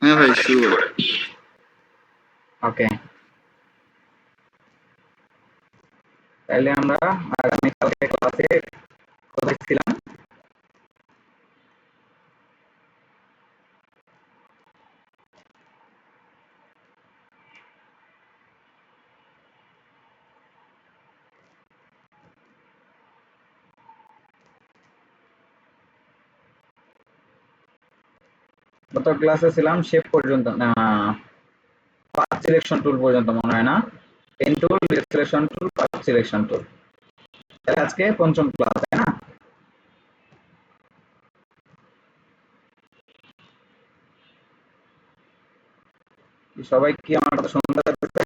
হ্যাঁ ভাই, শুরু করেন। ওকে, তাহলে আমরা আগামীকালকে ক্লাসে কোথায় ছিলাম? গত ক্লাসে ছিলাম শেপ পর্যন্ত, না পাথ সিলেকশন টুল পর্যন্ত মনে হয় না। Pen tool, selection tool, path selection tool. তাহলে আজকে পঞ্চম ক্লাস, তাই না? সবাই কি আমার কথা শুনতে পাচ্ছে?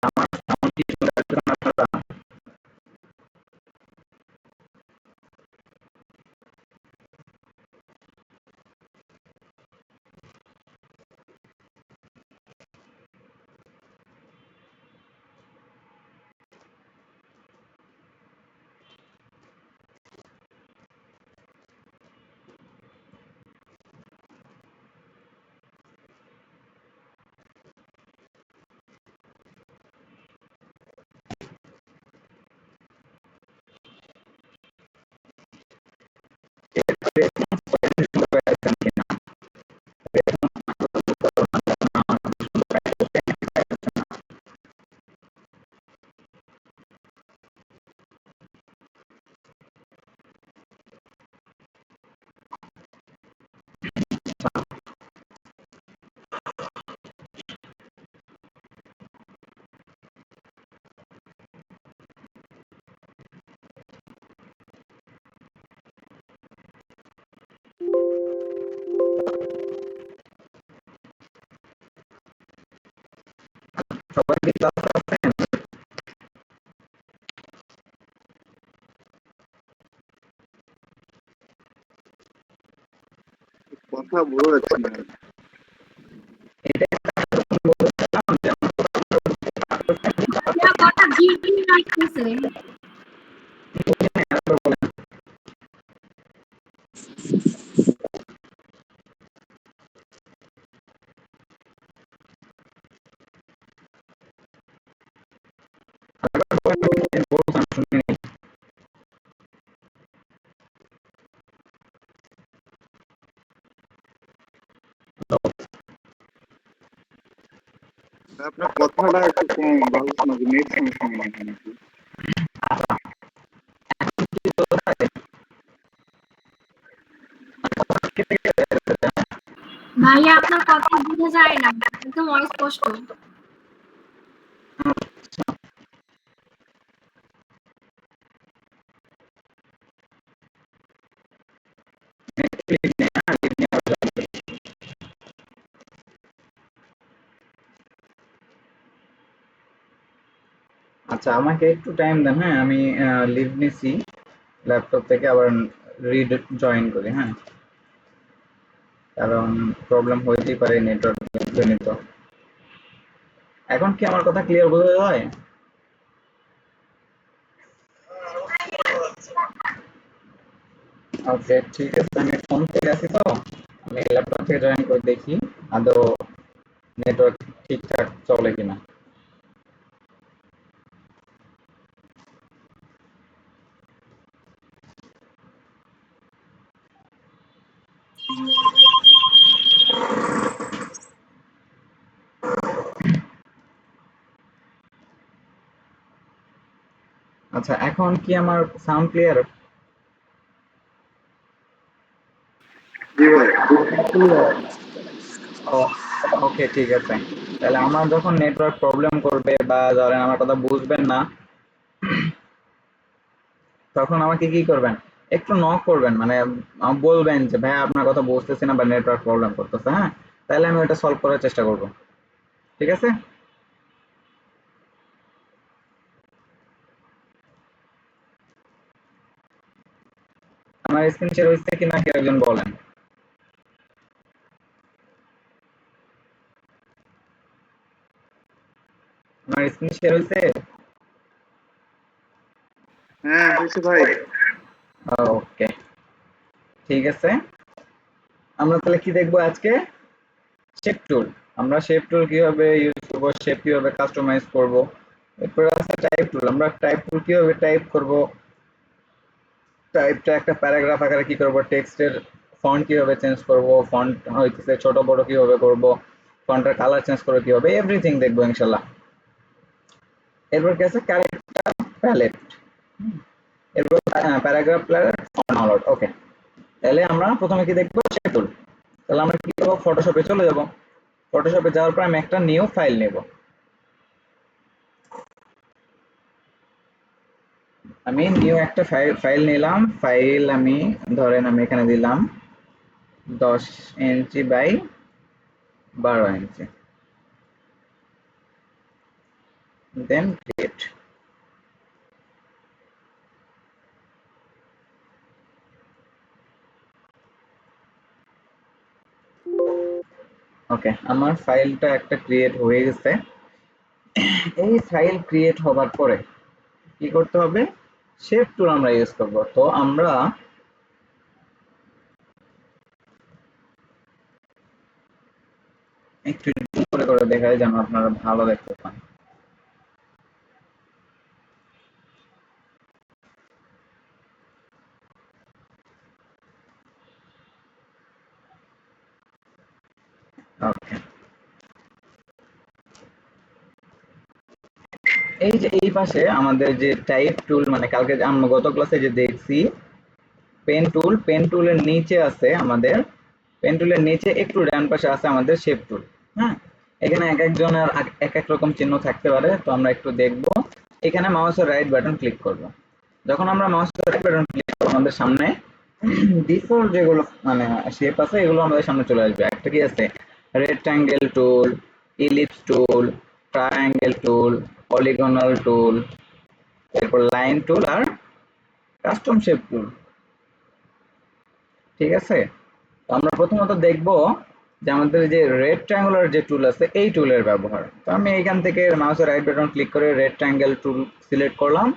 আমার সাউন্ড কি শুনতে পাচ্ছেন আপনারা? শুনতে পাচ্ছেন কিনা? সবাই কি ক্লাসে আছেন? কথা বোঝা যাচ্ছে না। এটাই বলতেছিলাম যে আমার ভাইয়া কথা ঝিরঝির লাগতেছে। বলেন। বলছেন শুনি নাই। আপনার কথাটা একটু কম, ভালো শোনা যায়, নেট সমস্যা মনে হয় নাকি? ভাইয়া আপনার কথা বোঝা যায় না, একদম অস্পষ্ট। আচ্ছা, আমাকে একটু টাইম দেন। হ্যাঁ, আমি লিভ নিছি ল্যাপটপ থেকে, আবার রিড জয়েন করি। হ্যাঁ, কারণ প্রবলেম হইতেই পারে নেটওয়ার্ক জনিত। এখন কি আমার কথা ক্লিয়ার বোঝা যায়? ওকে, ঠিক আছে। আমি ফোন থেকে আছি, তো আমি ল্যাপটপ থেকে জয়েন করে দেখি আদৌ নেটওয়ার্ক ঠিকঠাক চলে কিনা। আচ্ছা, এখন কি আমার সাউন্ড ক্লিয়ার? জি ভাই। ওকে, ঠিক আছে। তাহলে আমার যখন নেটওয়ার্ক প্রবলেম করবে বা ধরেন আমার কথা বুঝবেন না, তখন আমাকে কি করবেন? একটু নক করবেন, মানে বলবেন যে ভাই আপনার কথা বুঝতেছি না বা নেটওয়ার্ক প্রবলেম করতেছে। হ্যাঁ, তাহলে আমি ওটা সলভ করার চেষ্টা করব। ঠিক আছে? আমার স্ক্রিন শেয়ার হচ্ছে কিনা কেউ একজন বলেন। আমার স্ক্রিন শেয়ার হয়েছে? হ্যাঁ হয়েছে ভাই। ওকে, ঠিক আছে। আমরা তাহলে কি দেখবো আজকে? শেপ টুল। আমরা শেপ টুল কিভাবে ইউজ করবো, শেপ কিভাবে কাস্টমাইজ করব। এরপরে আছে টাইপ টুল। আমরা টাইপ টুল কিভাবে টাইপ করব, টাইপটা একটা প্যারাগ্রাফ আকারে কি করব, টেক্সটের ফন্ট কিভাবে চেঞ্জ করব, ফন্ট হইতেছে ছোট বড় কিভাবে করব, ফন্টের কালার চেঞ্জ করে কিভাবে, এভরিথিং দেখবো ইনশাআল্লাহ। এরপর কি আছে? Character palette. এরপর paragraph palette, font download. Okay, তাহলে আমরা প্রথমে কি দেখবো? Shape tool. তাহলে আমরা কি করবো? ফটোশপে চলে যাব। ফটোশপে যাওয়ার পর আমি একটা নিউ ফাইল নেব। আমি নিউ একটা ফাইল নিলাম। ফাইল আমি ধরেন আমি এখানে দিলাম 10 inch by 12 inch, then create. ওকে, আমার ফাইলটা একটা ক্রিয়েট হয়ে গেছে। এই ফাইল ক্রিয়েট হবার পরে কি করতে হবে? শেপ টুল আমরা ইউজ করব। তো আমরা একটু করে দেখাই যেন আপনারা ভালো দেখতে পান। ওকে, এই যে এই পাশে আমাদের যে টাইপ টুল, মানে কালকে আমরা গত ক্লাসে যে দেখছি পেন টুল, পেন টুলের নিচে আছে আমাদের, পেন টুলের নিচে একটু ডান পাশে আছে আমাদের শেপ টুল। হ্যাঁ, এখানে এক একজনের এক এক রকম চিহ্ন থাকতে পারে, তো আমরা একটু দেখব। এখানে মাউসের রাইট বাটন ক্লিক করব। যখন আমরা মাউসের রাইট বাটন ক্লিক করব, আমাদের সামনে ডিফল্ট যেগুলো মানে শেপ আছে এগুলো আমাদের সামনে চলে আসবে। একটা কি আছে? রেক্ট্যাঙ্গেল টুল, ইলিপস টুল, ট্রায়াঙ্গেল টুল, পলিগনাল টুল, এরপর লাইন টুল আর কাস্টম শেপ টুল। ঠিক আছে, তো আমরা প্রথমত দেখব যে আমাদের যে রেক্ট্যাঙ্গুলার যে টুল আছে এই টুলের ব্যবহার। তো আমি এখান থেকে মাউসের রাইট বাটন ক্লিক করে রেক্ট্যাঙ্গেল টুল সিলেক্ট করলাম,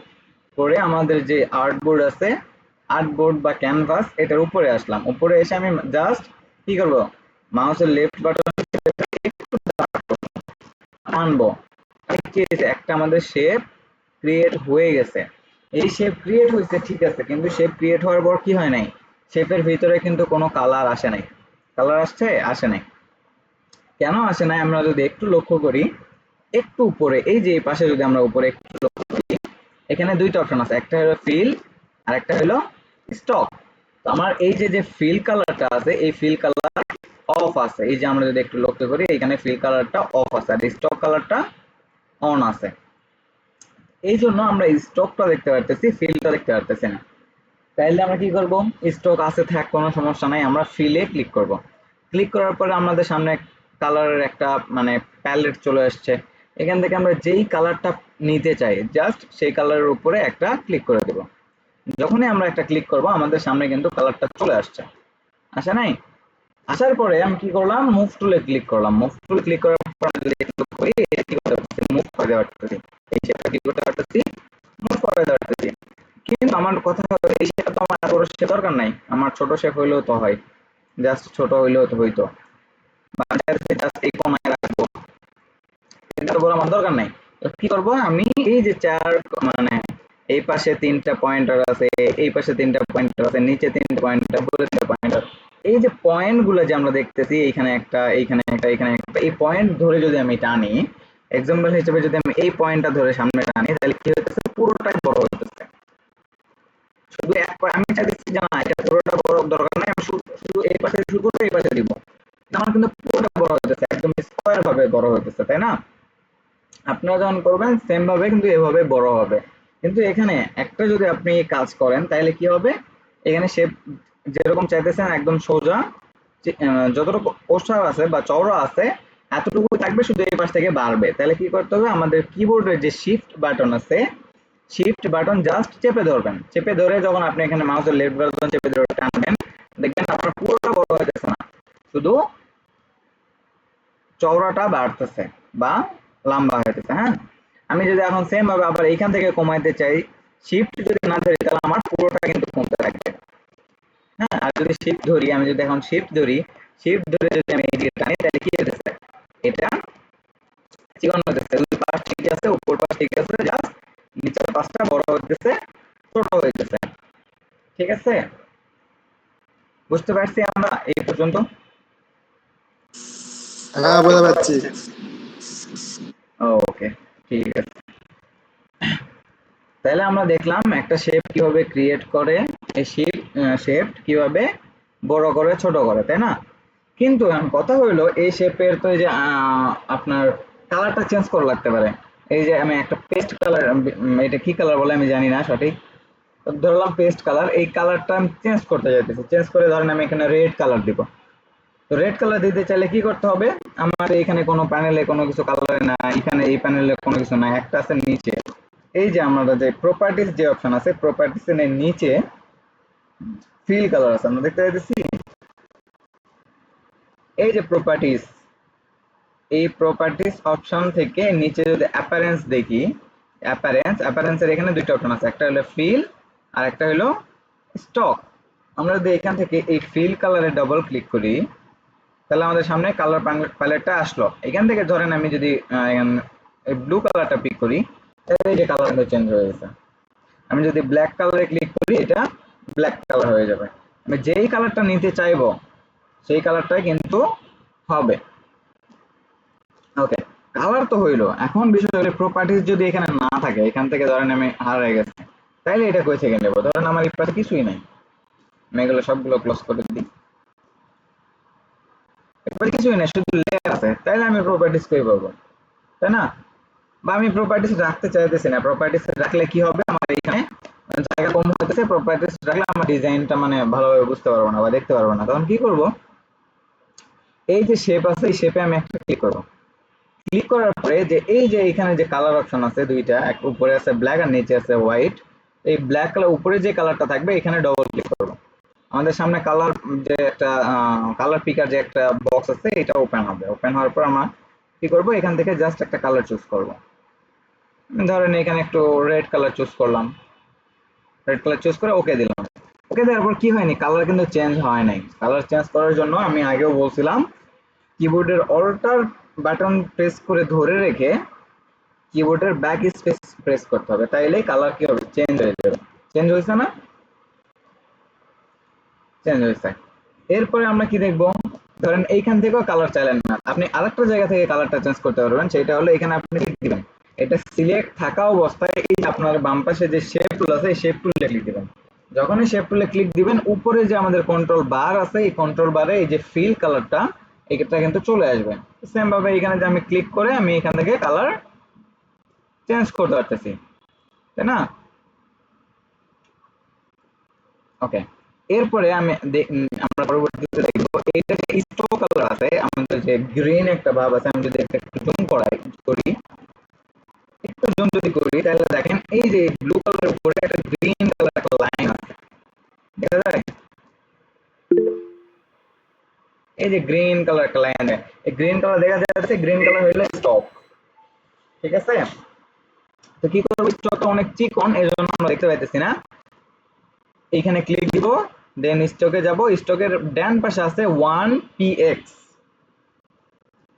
করে আমাদের যে আর্টবোর্ড আছে, আর্টবোর্ড বা ক্যানভাস, এটার উপরে আসলাম। উপরে এসে আমি জাস্ট কি করব? মাউসের লেফট বাটন আনবো। একটা আমাদের শেপ ক্রিয়েট হয়ে গেছে। এই শেপ ক্রিয়েট হয়েছে ঠিক আছে, কিন্তু শেপ ক্রিয়েট হওয়ার পর কি হয় নাই? শেপের ভিতরে কিন্তু কোনো কালার আসে নাই। কালার আসছে? আসে নাই। কেন আসে নাই? আমরা যদি একটু লক্ষ্য করি, একটু উপরে এই যে পাশে যদি আমরা উপরে একটু লক্ষ্য করি, এখানে দুইটা অপশন আছে, একটা হলো ফিল আর একটা হলো স্টক। তো আমার এই যে যে ফিল কালারটা আছে, এই ফিল কালার অফ আছে। এই যে আমরা যদি একটু লক্ষ্য করি, এখানে ফিল কালারটা অফ আছে আর স্টক কালারটা অন আছে। এই জন্য আমরা স্টকটা দেখতে পারতেছি, ফিলটা দেখতে পারতেছি না। তাইলে আমরা কি করব? স্টক আছে থাক, কোনো সমস্যা নাই, আমরা ফিলে ক্লিক করব। ক্লিক করার পরে আমাদের সামনে কালারের একটা মানে প্যালেট চলে আসছে। এখান থেকে আমরা যেই কালারটা নিতে চাই জাস্ট সেই কালারের উপরে একটা ক্লিক করে দেব। যখনই আমরা একটা ক্লিক করব আমাদের সামনে কিন্তু কালারটা চলে আসছে। আসে নাই? আসার পরে আমি কি করলাম? মুভ টুলে ক্লিক করলাম। মুভ টুলে ক্লিক করার পর আমি যদি একটু করি, কি করতে পারতেছি? মুভ করে দেওয়া পারতেছি। এই শেপটা কি করতে পারতেছি? মুভ করে দেওয়া পারতেছি। কিন্তু আমার কথা হলো এই শেপটা তো আমার এত বড় শেপ দরকার নাই। আমার ছোট শেপ হইলেও তো হয়, জাস্ট ছোট হইলেও তো হইতো। জাস্ট এই কোনায় রাখবো, এটা বড় আমার দরকার নাই। তো কি করব? আমি এই যে চার মানে এই পাশে তিনটা পয়েন্টার আছে, এই পাশে তিনটা পয়েন্টার আছে, নিচে তিনটা পয়েন্টার, উপরে তিনটা পয়েন্টার, এই যে পয়েন্ট গুলো যে আমরা দেখতেছি, এইখানে একটা, এইখানে একটা, এখানে একটা, এই পয়েন্ট ধরে যদি আমি টানি, এক্সাম্পল হিসেবে যদি আমি এই পয়েন্টটা ধরে সামনে টানি, তাহলে কি হইতেছে? পুরোটাই বড় হইতেছে। শুধু এক আমি চাইতেছি যে না, এটা পুরোটা বড় দরকার নাই, আমি শুধু এই পাশে শুরু করে এই পাশে দিব। আমার কিন্তু পুরোটা বড় হইতেছে, একদম স্কোয়ার ভাবে বড় হইতেছে, তাই না? আপনারা যখন করবেন সেম ভাবে কিন্তু এভাবে বড় হবে। কিন্তু এখানে একটা যদি আপনি কাজ করেন তাহলে কি হবে? এখানে শেপ যেরকম চাইতেছেন একদম সোজা, যতটুকু ওষা আছে বা চওড়া আছে এতটুকু থাকবে, শুধু এই পাশ থেকে বাড়বে। তাহলে কি করতে হবে? আমাদের কিবোর্ডের যে শিফট বাটন আছে, শিফট বাটন জাস্ট চেপে ধরবেন। চেপে ধরে যখন আপনি এখানে মাউসের লেফট বাটন চেপে ধরে টানবেন, দেখবেন আপনার পুরোটা বড় হইতেছে না, শুধু চওড়াটা বাড়তেছে বা লম্বা হইতেছে। হ্যাঁ, আমি যদি এখন সেম ভাবে আবার এইখান থেকে কমাইতে চাই, শিফট যদি না ধরি তাহলে আমার পুরোটা কিন্তু কমতে থাকবে। হ্যাঁ, আর যদি শিফট ধরি, আমি যদি এখন শিফট ধরি, শিফট ধরে যদি আমি এদিকে টানি তাহলে কি হতেছে, এটা চিকন হতেছে, দুই পাশ ঠিক আছে, উপর পাশ ঠিক আছে, জাস্ট নিচের পাশটা বড় হতেছে, ছোট হইতেছে। ঠিক আছে, বুঝতে পারছি আমরা এই পর্যন্ত? হ্যাঁ বুঝতে পারছি। ওকে, ঠিক আছে। তাহলে আমরা দেখলাম একটা শেপ কিভাবে ক্রিয়েট করে, এই শেপ কিভাবে বড় করে ছোট করে, তাই না? কিন্তু এখন কথা হইলো এই শেপের তো এই যে আপনার কালারটা চেঞ্জ করা লাগতে পারে। এই যে আমি একটা পেস্ট কালার, এটা কি কালার বলে আমি জানি না সঠিক, তো ধরলাম পেস্ট কালার, এই কালারটা আমি চেঞ্জ করতে চাইতেছি, চেঞ্জ করে ধরেন আমি এখানে রেড কালার দিব। তো রেড কালার দিতে চাইলে কি করতে হবে, আমার এখানে কোনো প্যানেলে কোনো কিছু কালার না, এখানে এই প্যানেলে কোনো কিছু না, একটা আছে নিচে, এই যে আমাদের যে প্রপার্টিজ যে অপশন আছে, প্রপার্টিজ এর নিচে ফিল কালার আছে, আমরা দেখতে পাইতেছি এই যে প্রপার্টিজ, এই প্রপার্টিজ অপশন থেকে নিচে যদি অ্যাপারেন্স দেখি, অ্যাপারেন্সের এখানে দুইটা অপশন আছে, একটা হলো ফিল আর একটা হলো স্টক। আমরা যদি এখান থেকে এই ফিল কালারে ডাবল ক্লিক করি তাহলে আমাদের সামনে কালার প্যালেটটা আসলো। এখান থেকে ধরেন আমি যদি ব্লু কালারটা পিক করি তাহলে এই যে কালারটা চেঞ্জ হয়ে গেছে। আমি যদি ব্ল্যাক কালারে ক্লিক করি এটা ব্ল্যাক কালার হয়ে যাবে। আমি যেই কালারটা নিতে চাইবো সেই কালারটাই কিন্তু হবে। ওকে, কালার তো হইলো, এখন বিষয় হলো প্রপার্টিজ যদি এখানে না থাকে, এখান থেকে ধরেন আমি হারিয়ে গেছে, তাইলে এটা কই থেকে নেবো? ধরেন আমার এই পাশে কিছুই নাই, আমি এগুলো সবগুলো ক্লোজ করে দিই, এরপরে কিছুই নাই, শুধু লেয়ার আছে, তাইলে আমি প্রপার্টিজ কই পাবো, তাই না? বা আমি প্রপার্টিজ রাখতে চাইতেছি না, প্রপার্টিজ রাখলে কি হবে, আমার এখানে জায়গা কম হতেছে, প্রপার্টিজ রাখলে আমার ডিজাইনটা মানে ভালোভাবে বুঝতে পারবো না বা দেখতে পারবো না। তখন কি করব, এই যে শেপ আছে এই শেপে আমি একটা ক্লিক করব, ক্লিক করার পরে যে এই যে এখানে যে কালার অপশন আছে দুইটা, এক উপরে আছে ব্ল্যাক আর নিচে আছে হোয়াইট, এই ব্ল্যাক কালার উপরে যে কালারটা থাকবে এখানে ডবল ক্লিক করব, আমাদের সামনে কালার যে একটা কালার পিকার যে একটা বক্স আছে এটা ওপেন হবে। ওপেন হওয়ার পর আমরা কি করব, এখান থেকে জাস্ট একটা কালার চুজ করব, ধরেন এখানে একটু রেড কালার চুজ করলাম, রেড কালার চুজ করে ওকে দিলাম। ওকে দেওয়ার পর কি হয়নি, কালার কিন্তু চেঞ্জ হয় নাই। কালার চেঞ্জ করার জন্য আমি আগেও বলছিলাম কিবোর্ডের অল্টার বাটন প্রেস করে ধরে রেখে কিবোর্ডের ব্যাক স্পেস প্রেস করতে হবে, তাইলেই কালার কি হবে, চেঞ্জ হয়ে যাবে। চেঞ্জ হয়েছে না? চেঞ্জ হয়েছে। এরপরে আমরা কি দেখব, ধরেন এইখান থেকেও কালার চাইলেন না, আপনি আরেকটা জায়গা থেকে কালারটা চেঞ্জ করতে পারবেন, সেটা হলো এখানে আপনি ক্লিক দিবেন, এটা সিলেক্ট থাকা অবস্থায় এই যে আপনার বাম পাশে যে শেপ টুল আছে এই শেপ টুলে ক্লিক দিবেন। যখনই শেপ টুলে ক্লিক দিবেন উপরে যে আমাদের কন্ট্রোল বার আছে এই কন্ট্রোল বারে এই যে ফিল কালারটা এটা কিন্তু চলে আসবে। সেম ভাবে এখানে যে আমি ক্লিক করে আমি এখান থেকে কালার চেঞ্জ করতে পারতেছি, তাই না? ওকে, এরপরে আমরা পরবর্তীতে দেখবো এইটা যে স্টোক কালার আছে, আমাদের যে গ্রিন একটা ভাব আছে, আমি যদি একটু জুম করি, একটু জুম যদি করি তাহলে দেখেন এই যে ব্লু কালারের উপরে একটা গ্রিন কালার একটা লাইন আছে, দেখা যায়? এই যে গ্রিন কালার একটা লাইন, এই গ্রিন কালার দেখা যাচ্ছে, গ্রিন কালার হইলো স্টক। ঠিক আছে, তো কি করবো, স্টকটা অনেক চিকন এর জন্য আমরা দেখতে পাইতেছি না, এইখানে ক্লিক দিব, দেন স্টকে যাব, স্টকের ডান পাশে আছে 1px,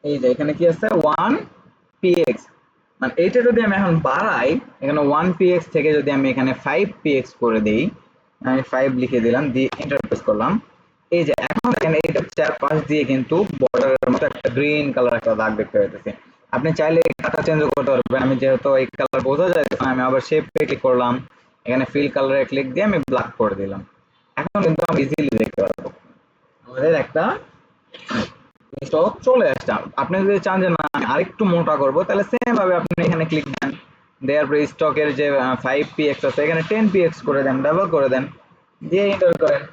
এই যে এখানে কি আছে 1px, মানে এইটা যদি আমি এখন বাড়াই, এখানে 1px থেকে যদি আমি এখানে 5px করে দেই, আমি 5 লিখে দিলাম, দিয়ে এন্টার প্রেস করলাম, এই যে এখন দেখেন এইটা চারপাশ দিয়ে কিন্তু বর্ডারের মতো একটা গ্রিন কালার একটা দাগ দেখতে পাইতেছি। আপনি চাইলে এই কালারটা চেঞ্জ করতে পারবেন, আমি যেহেতু এই কালার বোঝা যায় না, আমি আবার শেপে ক্লিক করলাম, এখানে ফিল কালারে ক্লিক দিয়ে আমি ব্ল্যাক করে দিলাম। এখন কিন্তু আমি ইজিলি দেখতে পারবো আমাদের একটা স্টক চলে আসছে। আপনি যদি চান যে না আমি আরেকটু মোটা করব তাহলে সেম ভাবে আপনি এখানে ক্লিক দেন, দেওয়ার পরে স্টকের যে 5px আছে এখানে 10px করে দেন, ডাবল করে দেন, দিয়ে এন্টার করেন,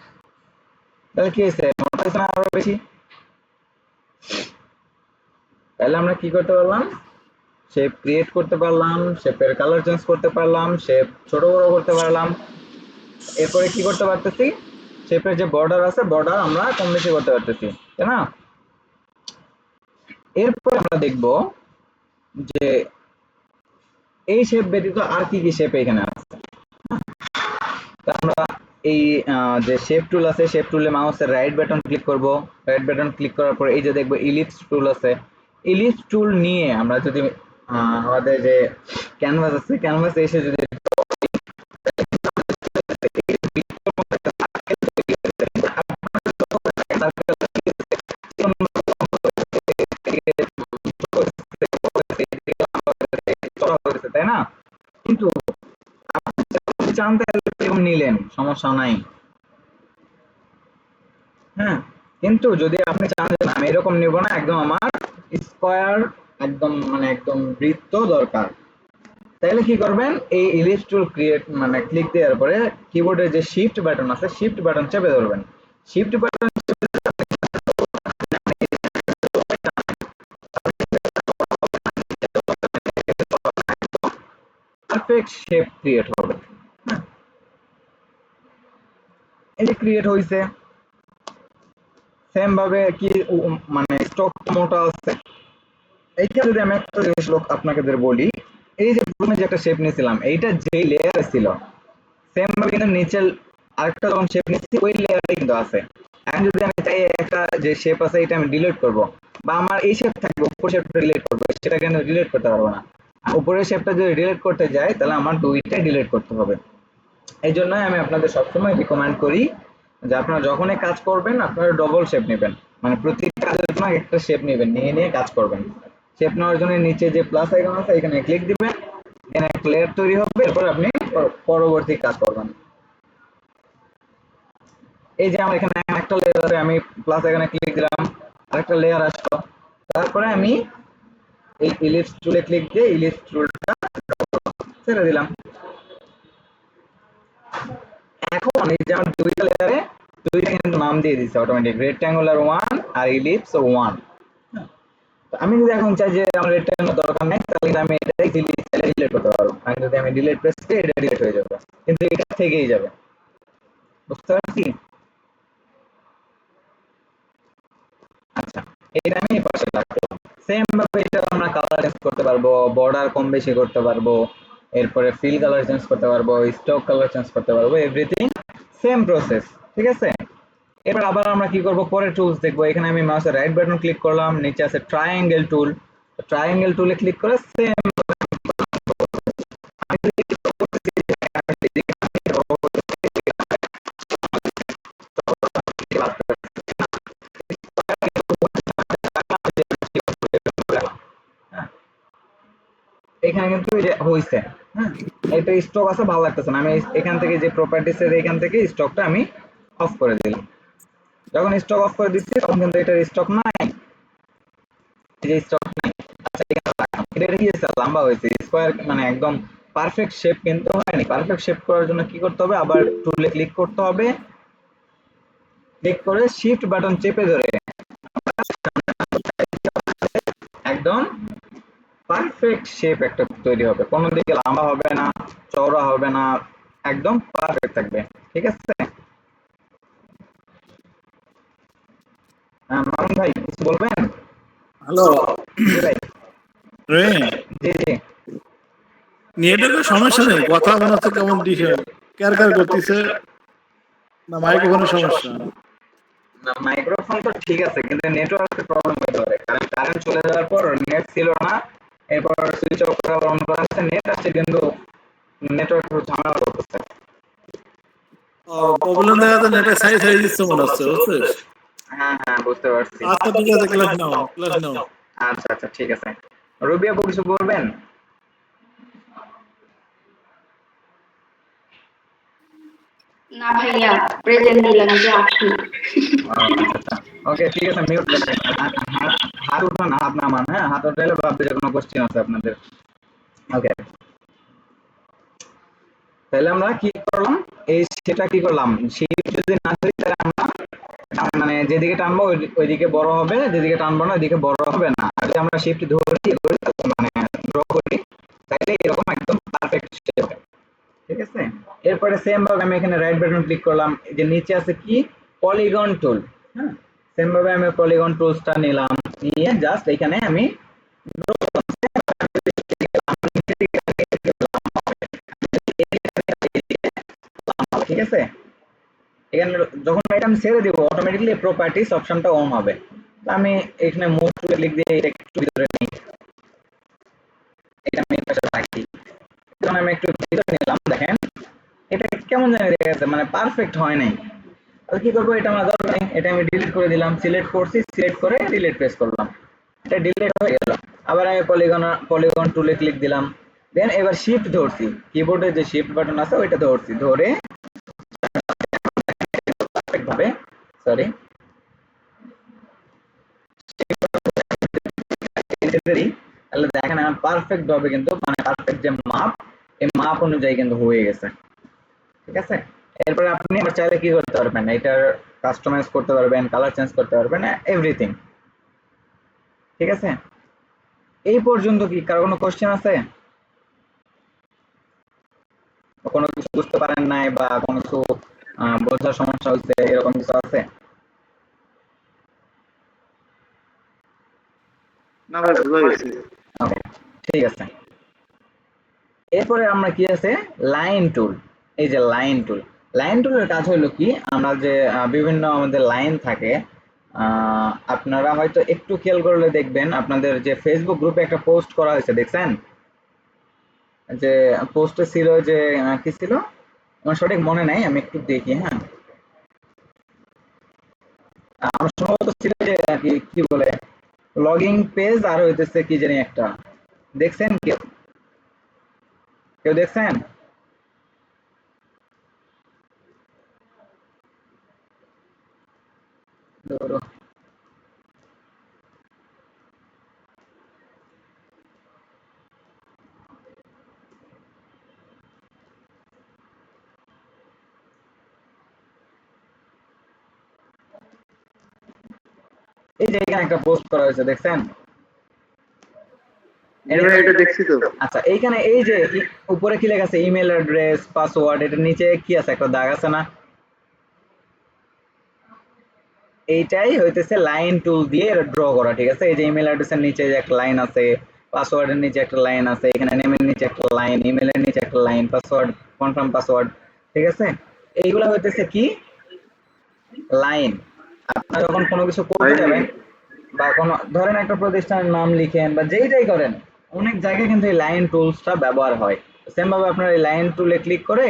তাহলে কি হয়েছে, মোটা হয়েছে না আরো বেশি? তাহলে আমরা কি করতে পারলাম, শেপ ক্রিয়েট করতে পারলাম, শেপের কালার চেঞ্জ করতে পারলাম, শেপ ছোট বড় করতে পারলাম। এরপরে কি করতে পারতেছি, শেপের যে বর্ডার আছে বর্ডার আমরা কম বেশি করতে পারতেছি, তাই না? এরপর আমরা দেখব যে এই শেপ ব্যতীত আর কি কি শেপ এখানে আছে? তো আমরা এই যে শেপ টুল আছে, শেপ টুলে মাউসের রাইট বাটন ক্লিক করব। রাইট বাটন ক্লিক করার পর এই যে দেখবো ইলিপস টুল আছে। ইলিপস টুল নিয়ে আমরা যদি আমাদের যে ক্যানভাস আছে, ক্যানভাসে এসে যদি তাই না? কিন্তু আপনি চান তাহলে এরকম নিলেন, সমস্যা নাই। হ্যাঁ, কিন্তু যদি আপনি চান যে আমি এরকম নিব না, একদম আমার স্কয়ার, একদম মানে একদম বৃত্ত দরকার, তাহলে কি করবেন? এই ইলিপস টুল ক্রিয়েট মানে ক্লিক দেওয়ার পরে কিবোর্ডের যে শিফট বাটন আছে, শিফট বাটন চেপে ধরবেন। Shift button perfect shape create হবে। হ্যাঁ, এই যে ক্রিয়েট হইছে। সেম ভাবে কি মানে স্টক মোটা আছে। এইটা যদি আমি একটা জিনিস আপনাদের বলি, এই যে প্রথমে যে একটা শেপ নিয়েছিলাম, এইটা যে লেয়ার ছিল সেম ভাবে কিন্তু নিচের আরেকটা যখন শেপ নিচ্ছি ওই লেয়ারটাই কিন্তু আছে। এখন যদি আমি চাই একটা যে শেপ আছে এটা আমি ডিলিট করব, বা আমার এই শেপ থাকবে উপর শেপটা ডিলিট করবো, সেটা কিন্তু ডিলিট করতে পারবো না। উপরের শেপটা যদি ডিলিট করতে যাই তাহলে আমার দুইটাই ডিলিট করতে হবে। এই জন্যই আমি আপনাদের সবসময় রিকমেন্ড করি যে আপনারা যখনই কাজ করবেন আপনারা ডবল শেপ নেবেন, মানে প্রতিটা কাজের জন্য একটা শেপ নেবেন, নিয়ে নিয়ে কাজ করবেন। শেপ নেওয়ার জন্য নিচে যে প্লাস আইকন আছে এখানে ক্লিক দিবেন, এখানে একটা লেয়ার তৈরি হবে, এরপর আপনি পরবর্তী কাজ করবেন। এই যে আমার এখানে একটা লেয়ার আছে, আমি প্লাস এখানে ক্লিক দিলাম, আরেকটা লেয়ার আসলো, তারপরে আমি এই ইলিপস টুলে ক্লিক দিয়ে ইলিপস টুলটা ছেড়ে দিলাম। এখন এই যে আমার দুইটা লেয়ারে দুইটা কিন্তু নাম দিয়ে দিচ্ছে অটোমেটিক, রেক্ট্যাঙ্গুলার 1 আর ইলিপস 1। আমি যদি এখন চাই যে আমার রেক্ট্যাঙ্গুলার দরকার নাই, তাহলে আমি এটা ডিলিট করতে পারবো। আমি যদি আমি ডিলিট প্রেস করি এটা ডিলিট হয়ে যাবে, কিন্তু এটা থেকেই যাবে। বুঝতে পারছি? আচ্ছা, এটা আমি এই পাশে রাখলাম। সেম ভাবে এটা আমরা কালার চেঞ্জ করতে পারবো, বর্ডার কম বেশি করতে পারবো, এরপরে ফিল কালার চেঞ্জ করতে পারবো, স্টক কালার চেঞ্জ করতে পারবো, এভরিথিং সেম প্রসেস। ঠিক আছে? এবার আবার আমরা কি করব, পরে টুলস দেখবো। এখানে আমি মাউসের রাইট বাটন ক্লিক করলাম, নিচে আছে ট্রায়াঙ্গেল টুল। ট্রায়াঙ্গেল টুলে ক্লিক করে সেম এখানে কিন্তু এই যে হইছে। হ্যাঁ, এটা স্টক আছে, ভালো লাগতেছে না, আমি এখান থেকে যে প্রপার্টিস এর এখান থেকে স্টকটা আমি অফ করে দিলাম। যখন স্টক অফ করে দিচ্ছি তখন কিন্তু এটার স্টক নাই, এই যে স্টক নাই। আচ্ছা, এখানে রাখলাম। এটা কি হয়েছে, লম্বা হয়েছে, স্কয়ার মানে একদম পারফেক্ট শেপ কিন্তু হয়নি। পারফেক্ট শেপ করার জন্য কি করতে হবে, আবার টুলে ক্লিক করতে হবে, ক্লিক করে শিফট বাটন চেপে ধরে একদম পারফেক্ট শেপ একটা তৈরি হবে, কোনো দিকে লম্বা হবে না, চওড়া হবে না, একদম পারফেক্ট থাকবে। ঠিক আছে? মামুন ভাই কিছু বলবেন? হ্যালো জি ভাই। রে, জি জি। নেটওয়ার্কের সমস্যা নেই, কথা মনে হচ্ছে কেমন ক্যার ক্যার করতেছে, না মাইক্রোফোনের সমস্যা? না, মাইক্রোফোন তো ঠিক আছে, কিন্তু নেটওয়ার্কের প্রবলেম হতে পারে, কারণ কারেন্ট চলে যাওয়ার পর নেট ছিল না, এরপর সুইচ অফ করা অন করা আছে, নেট আছে কিন্তু নেটওয়ার্ক ঝামেলা করতেছে। প্রবলেম দেখাতে নেটের সাইজ হয়ে দিচ্ছে মনে হচ্ছে, বুঝছিস? হ্যাঁ হ্যাঁ, বুঝতে পারছি। আচ্ছা ঠিক আছে, ক্লাস নাও, ক্লাস নাও। আচ্ছা আচ্ছা, ঠিক আছে। রবি আপু কিছু বলবেন? না ভাইয়া, প্রেজেন্ট দিলাম যে আসি। আচ্ছা, ওকে, ঠিক আছে, মিউট করেন। হাত উঠান, হাত নামান। হ্যাঁ, হাত উঠাইলে ভাববে যে কোনো কোশ্চেন আছে আপনাদের। ওকে, তাহলে আমরা কি করলাম, এই সেটা কি করলাম, শিফট যদি না ধরি তাহলে আমরা মানে যেদিকে টানবো ওইদিকে বড় হবে, যেদিকে টানবো না ওইদিকে বড় হবে না। আর যদি আমরা শিফট ধরি মানে ড্র করি তাহলে এরকম একদম পারফেক্ট শেপ হবে। ঠিক আছে? এরপরে সেম ভাবে আমি এখানে রাইট বাটন ক্লিক করলাম, যে নিচে আছে কি, পলিগন টুল। হ্যাঁ, সেম ভাবে আমি পলিগন টুলসটা নিলাম, নিয়ে জাস্ট এখানে আমি ঠিক আছে। এখানে যখন এটা আমি ছেড়ে দিব অটোমেটিক্যালি প্রপার্টিজ অপশনটা অন হবে। তো আমি এখানে মুভ টুলে ক্লিক দিয়ে এটা একটু ভিতরে নিই, এটা আমি পাশে রাখি। যখন আমি একটু ভিতরে নিলাম দেখেন এটা কেমন জানি দেখা যাচ্ছে, মানে পারফেক্ট হয় নাই। তাহলে কি করবো, এটা আমার দরকার নেই, এটা আমি ডিলিট করে দিলাম, সিলেক্ট করছি, সিলেক্ট করে ডিলিট প্রেস করলাম, এটা ডিলিট হয়ে গেল। আবার আমি পলিগন টুলে ক্লিক দিলাম, দেন এবার শিফট ধরছি, কিবোর্ডে যে শিফট বাটন আছে ওইটা ধরছি, ধরে পারফেক্ট ভাবে সরি তাহলে দেখেন আমার পারফেক্ট ভাবে কিন্তু মানে পারফেক্ট যে মাপ এই মাপ অনুযায়ী কিন্তু হয়ে গেছে, ঠিক আছে। এরপরে আপনি চাইলে কি করতে পারবেন, এটার কাস্টমাইজ করতে পারবেন, কালার চেঞ্জ করতে পারবেন, এভরিথিং, ঠিক আছে। এই পর্যন্ত কি কারো কোনো কোশ্চেন আছে, কোনো কিছু বুঝতে পারেন নাই বা কোনো কিছু বোঝার সমস্যা হচ্ছে এরকম কিছু আছে? না ভাই ভুলে গেছি। ওকে, ঠিক আছে। এরপরে আমরা কি আছে লাইন টুল, এই যে লাইন টুল, লাইন টুলের কাজ হলো কি, আমরা যে বিভিন্ন আমাদের লাইন থাকে, আপনারা হয়তো একটু খেয়াল করলে দেখবেন আপনাদের যে ফেসবুক গ্রুপে একটা পোস্ট করা হয়েছে দেখছেন, যে পোস্টে ছিল যে কি ছিল আমার সঠিক মনে নাই, আমি একটু দেখি, হ্যাঁ আমার সম্ভবত ছিল যে কি বলে লগিং পেজ আর হইতেছে কি জানি একটা, দেখছেন কেউ, কেউ দেখছেন? ধরো এই যে এখানে একটা পোস্ট করা হয়েছে দেখছেন, এটা দেখছি তো। আচ্ছা এইখানে এই যে উপরে কি লেখা আছে ইমেল অ্যাড্রেস পাসওয়ার্ড, এটার নিচে কি আছে একটা দাগ আছে না, এইটাই হইতেছে লাইন টুল দিয়ে ড্র করা, ঠিক আছে। এই যে ইমেল অ্যাড্রেসের নিচে যে একটা লাইন আছে, পাসওয়ার্ডের নিচে একটা লাইন আছে, এখানে নেমের নিচে একটা লাইন, ইমেলের নিচে একটা লাইন, পাসওয়ার্ড কনফার্ম পাসওয়ার্ড, ঠিক আছে। এইগুলা হইতেছে কি লাইন। আপনারা যখন কোনো কিছু করতে যাবেন বা কোনো ধরেন একটা প্রতিষ্ঠানের নাম লিখেন বা যেইটাই করেন, অনেক জায়গায় কিন্তু এই লাইন টুলসটা ব্যবহার হয়। সেম ভাবে আপনার এই লাইন টুলে ক্লিক করে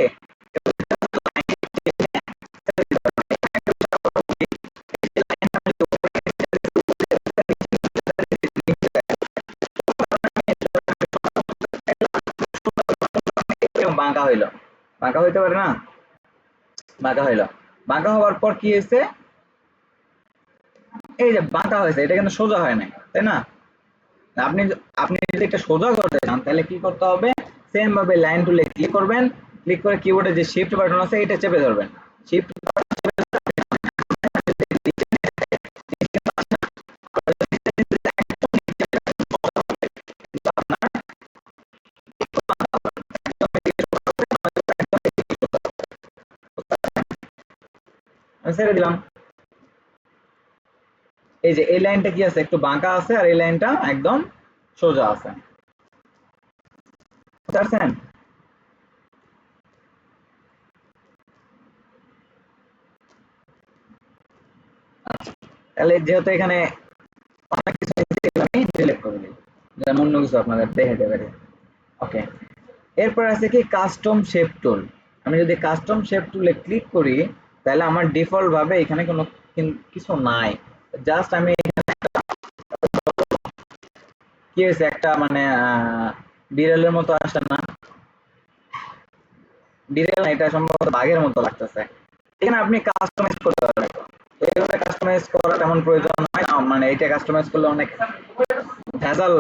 বাঁকা হইলো, বাঁকা হইতে পারে না, বাঁকা হইলো, বাঁকা হওয়ার পর কি হয়েছে, এই যে বাঁকা হয়েছে এটা কিন্তু সোজা হয় নাই, তাই না। আপনি আপনি যদি এটা সোজা করতে চান তাহলে কি করতে হবে, সেম ভাবে লাইন টুলে ক্লিক করবেন, ক্লিক করে কিবোর্ডে যে শিফট বাটন আছে এটা চেপে ধরবেন, শিফট ছেড়ে দিলাম। এই যে এই লাইনটা কি আছে একটু বাঁকা আছে আর এই লাইনটা একদম সোজা আছে, বুঝতে পারছেন? তাহলে যেহেতু এখানে অনেক কিছু আমি সিলেক্ট করে দিই যেন অন্য কিছু আপনাদের দেখাতে পারি। ওকে, এরপর আছে কি কাস্টম শেপ টুল। আমি যদি কাস্টম শেপ টুলে ক্লিক করি তাহলে আমার ডিফল্ট ভাবে এখানে কোনো কিছু নাই, জাস্ট আমি কি হয়েছে একটা মানে বিড়ালের মতো আসে না, বিড়াল না, এটা সম্ভবত বাঘের মতো লাগতেছে। এখানে আপনি কাস্টমাইজ করতে পারবেন, এইভাবে কাস্টমাইজ করা তেমন প্রয়োজন হয় না, মানে এটা কাস্টমাইজ করলে অনেক ভেজাল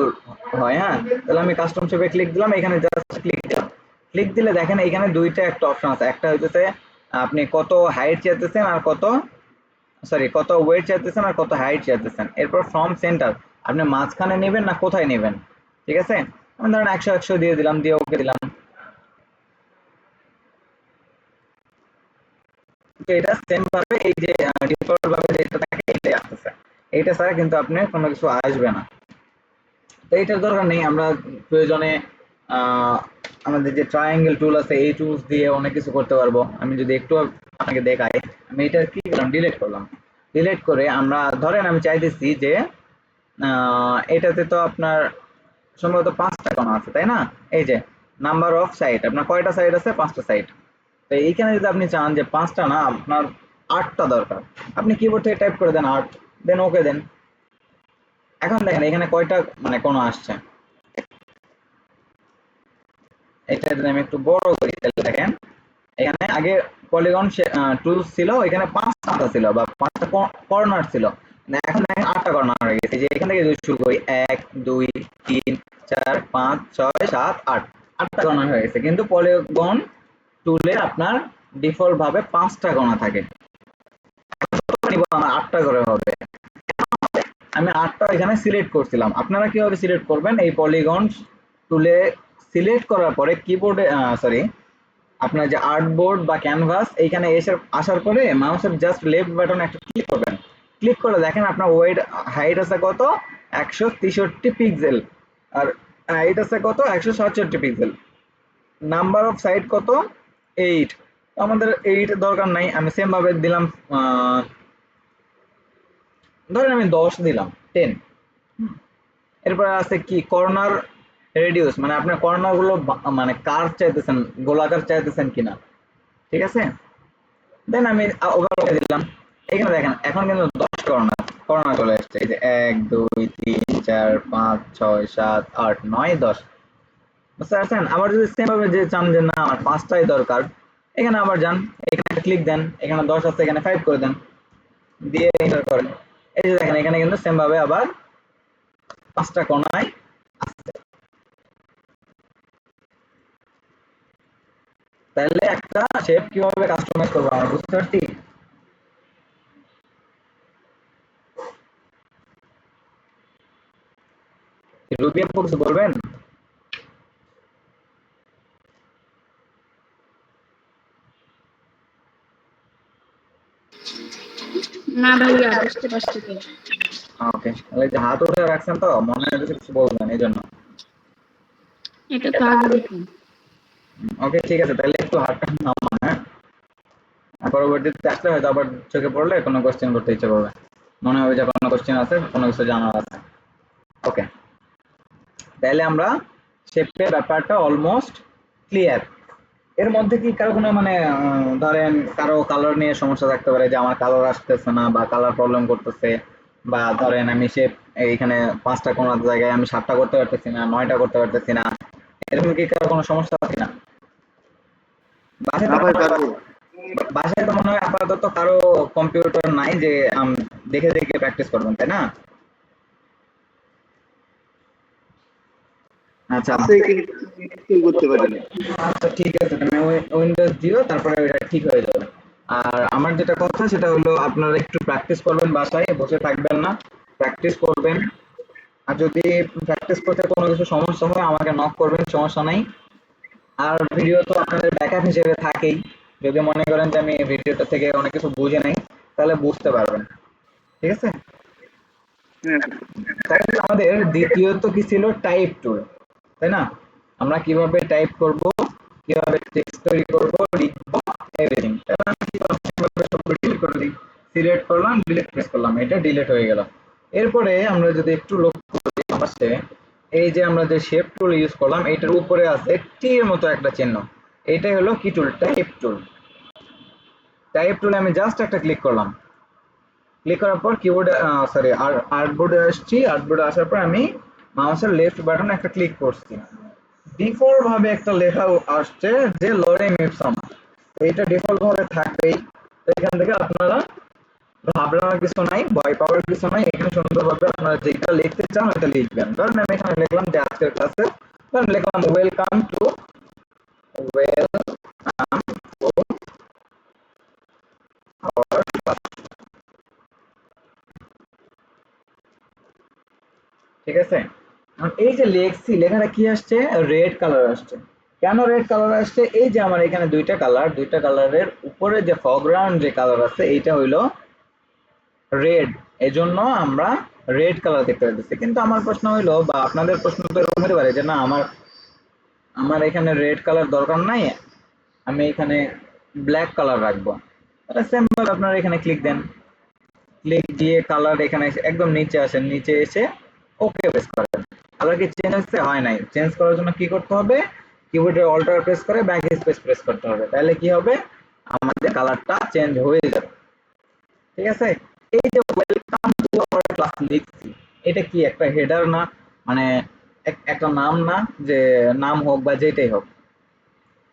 হয়। হ্যাঁ, তাহলে আমি কাস্টম শেপে ক্লিক দিলাম, এখানে জাস্ট ক্লিক দিলাম, ক্লিক দিলে দেখেন এখানে দুইটা একটা অপশন আছে, একটা হইতেছে আপনি কত হাইট চাইতেছেন আর কত কত ওয়েট চাইতেছেন আর কত হাইট চাইতেছেন, এরপর ফ্রম সেন্টার আপনি মাঝখানে নেবেন না কোথায় নেবেন, ঠিক আছে। আমি ধরেন 100 দিয়ে দিলাম, দিয়ে ওকে দিলাম। তো এটা সেম ভাবে এই যে ডিফল্ট ভাবে যেটা থাকে এটাই আসতেছে, এইটা ছাড়া কিন্তু আপনার কোনো কিছু আসবে না। তো এটার দরকার নেই, আমরা প্রয়োজনে আমাদের যে ট্রায়াঙ্গেল টুল আছে এই টুলস দিয়ে অনেক কিছু করতে পারবো। আমি যদি একটু আপনাকে দেখাই, আমি এটা কি করলাম, ডিলিট করলাম। ডিলিট করে আমরা ধরেন আমি চাইতেছি যে এটাতে তো আপনার সম্ভবত 5টা কোণ আছে, তাই না? এই যে নাম্বার অফ সাইড, আপনার কয়টা সাইড আছে? 5টা সাইড। তো এইখানে যদি আপনি চান যে 5টা না, আপনার 8টা দরকার, আপনি কিবোর্ড থেকে টাইপ করে দেন 8, দেন ওকে দেন। এখন দেখেন এখানে কয়টা মানে কোণ আসছে। এটা যদি আমি একটু বড় করি তাহলে দেখেন এখানে আগে পলিগন টুলস ছিল, এখানে 5টা ছিল বা 5টা কর্নার ছিল, এখন দেখেন 8টা কর্নার হয়ে গেছে। যে এখান থেকে যদি শুরু করি 1 2 3 4 5 6 7 8, 8টা কর্নার হয়ে গেছে। কিন্তু পলিগন টুলে আপনার ডিফল্ট ভাবে 5টা কোণা থাকে, আমার 8টা করে হবে। আমি 8টা এখানে সিলেক্ট করছিলাম। আপনারা কিভাবে সিলেক্ট করবেন? এই পলিগন টুলে সিলেক্ট করার পরে কিবোর্ডে সরি আপনার যে আর্টবোর্ড বা ক্যানভাস এইখানে এসে আসার পরে মাউসের জাস্ট লেফট বাটন একটা ক্লিক করবেন। ক্লিক করে দেখেন আপনার ওয়েট হাইট আছে কত? 163 পিক্সেল, আর হাইট আছে কত? 167 পিক্সেল। নাম্বার অফ সাইড কত? 8। আমাদের 8 দরকার নাই, আমি সেম ভাবে দিলাম, ধরেন আমি 10 দিলাম, 10। এরপরে আছে কি কর্নার রেডিউস, মানে আপনার কর্নার গুলো মানে কার্ভ চাইতেছেন, গোলাকার চাইতেছেন কিনা, ঠিক আছে? দেন আমি ওভারঅল দিলাম। এখানে দেখেন এখন কিন্তু 10 কর্নার কর্নার চলে আসছে। এই যে 1 2 3 4 5 6 7 8 9 10, বুঝতে পারছেন? আবার যদি সেম ভাবে যে চান যে না আমার 5টাই দরকার, এখানে আবার যান, এখানে ক্লিক দেন, এখানে 10 আছে এখানে 5 করে দেন, দিয়ে এন্টার করেন। এই যে দেখেন এখানে কিন্তু সেম ভাবে আবার 5টা কোণায় আসছে। তাহলে একটা শেপ কিভাবে কাস্টমাইজ করবো আমরা বুঝতে পারছি। রুবি আপু কিছু বলবেন? না ভাইয়া, বুঝতে পারছি তো। ওকে, তাহলে যে হাত উঠে রাখছেন তো মনে হয় কিছু বলবেন এই জন্য। এটা তো আগে দেখুন। ওকে ঠিক আছে, তাহলে একটু হাতটা নামান, হ্যাঁ? পরবর্তীতে আসলে হয়তো আবার চোখে পড়লে কোনো কোশ্চেন করতে ইচ্ছে করবে, মনে হবে যে কোনো কোশ্চেন আছে, কোনো কিছু জানার আছে। ওকে, তাহলে আমরা শেপের ব্যাপারটা অলমোস্ট ক্লিয়ার। এর মধ্যে কি কারো কোনো মানে ধরেন কারো কালার নিয়ে সমস্যা থাকতে পারে, যে আমার কালার আসতেছে না বা কালার প্রবলেম করতেছে, বা ধরেন আমি শেপ এইখানে 5টা কোণার জায়গায় আমি 7টা করতে পারতেছি না, 9টা করতে পারতেছি না, এরকম কি কারো কোনো সমস্যা আছে না? বাসায় না তো ভাই মনে হয় পারবো। বাসায় তো মনে হয় আপাতত কারো কম্পিউটার নাই যে দেখে দেখে প্র্যাকটিস করবেন, তাই না? আচ্ছা আছে কিন্তু ইনস্টল করতে পারি না। আচ্ছা ঠিক আছে, তুমি উইন্ডোজ দিও, তারপরে ওইটা ঠিক হয়ে যাবে। আর আমার যেটা কথা সেটা হলো আপনারা একটু প্র্যাকটিস করবেন, বাসায় বসে থাকবেন না, প্র্যাকটিস করবেন। আর যদি প্র্যাকটিস করতে কোনো কিছু সমস্যা হয় আমাকে নক করবেন, সমস্যা নাই। আর ভিডিও তো আপনাদের ব্যাকআপ হিসেবে থাকেই, যদি মনে করেন যে আমি ভিডিওটা থেকে অনেক কিছু বুঝে নাই তাহলে বুঝতে পারবেন, ঠিক আছে? হ্যাঁ তাহলে আমাদের দ্বিতীয়ত কি ছিল? টাইপ টুল, তাই না? আমরা কিভাবে টাইপ করব, কিভাবে টেক্সট তৈরি করব, লিখব, এভরিথিং। তাহলে আমি কি করলাম, সেভাবে সব ডিলিট করে দিই, সিলেক্ট করলাম, ডিলিট প্রেস করলাম, এটা ডিলিট হয়ে গেল। এরপরে আমরা যদি একটু লক্ষ্য করি পাশে, এই যে আমরা যে শেপ টুল ইউজ করলাম এটার উপরে আছে টি এর মতো একটা চিহ্ন, এটাই হলো কি টুল? টাইপ টুল। টাইপ টুলে আমি জাস্ট একটা ক্লিক করলাম, ক্লিক করার পর কিবোর্ডে সরি আর্টবোর্ডে আসছি, আর্টবোর্ডে আসার পর আমি মাউসের লেফট বাটনে একটা ক্লিক করছি। ডিফল্ট ভাবে একটা লেখা আসছে যে লরেম ইপসাম, এইটা ডিফল্ট ভাবে থাকবেই। তো এখান থেকে আপনারা ভাবনার কিছু নাই, ভয় পাওয়ার কিছু নাই, এখানে সুন্দরভাবে আপনারা যেটা লিখতে চান ওটা লিখবেন। ধরেন আমি এখানে লিখলাম যে আজকের ক্লাসে, ধরেন লিখলাম ওয়েলকাম টু আওয়ার ক্লাস, ঠিক আছে? এই যে লেখছি, লেখাটা কি আসছে? রেড কালার আসছে। কেন রেড কালার আসছে? এই যে আমার এখানে দুইটা কালার, দুইটা কালারের উপরে যে ফরগ্রাউন্ড যে কালার আছে এইটা হইলো রেড, এজন্য আমরা রেড কালার দেখতে পাচ্ছি। কিন্তু আমার প্রশ্ন হইলো বা আপনাদের প্রশ্ন তো এরকম হতে পারে যে না আমার আমার এখানে রেড কালার দরকার নাই, আমি এখানে ব্ল্যাক কালার রাখবো। তাহলে সেম ভাবে আপনারা এখানে ক্লিক দেন, ক্লিক দিয়ে কালার এখানে একদম নিচে আসেন, নিচে এসে ওকে প্রেস করেন। কালার কি চেঞ্জ হচ্ছে? হয় নাই। চেঞ্জ করার জন্য কি করতে হবে? কিবোর্ডে অল্টার প্রেস করে ব্যাক স্পেস প্রেস করতে হবে, তাহলে কি হবে? আমাদের কালারটা চেঞ্জ হয়ে যাবে। ঠিক আছে? এই যে ওয়েলকাম টু আওয়ার ক্লাস লিখছি, এটা কি একটা হেডার না? মানে একটা নাম না? যে নাম হোক বা যেটাই হোক,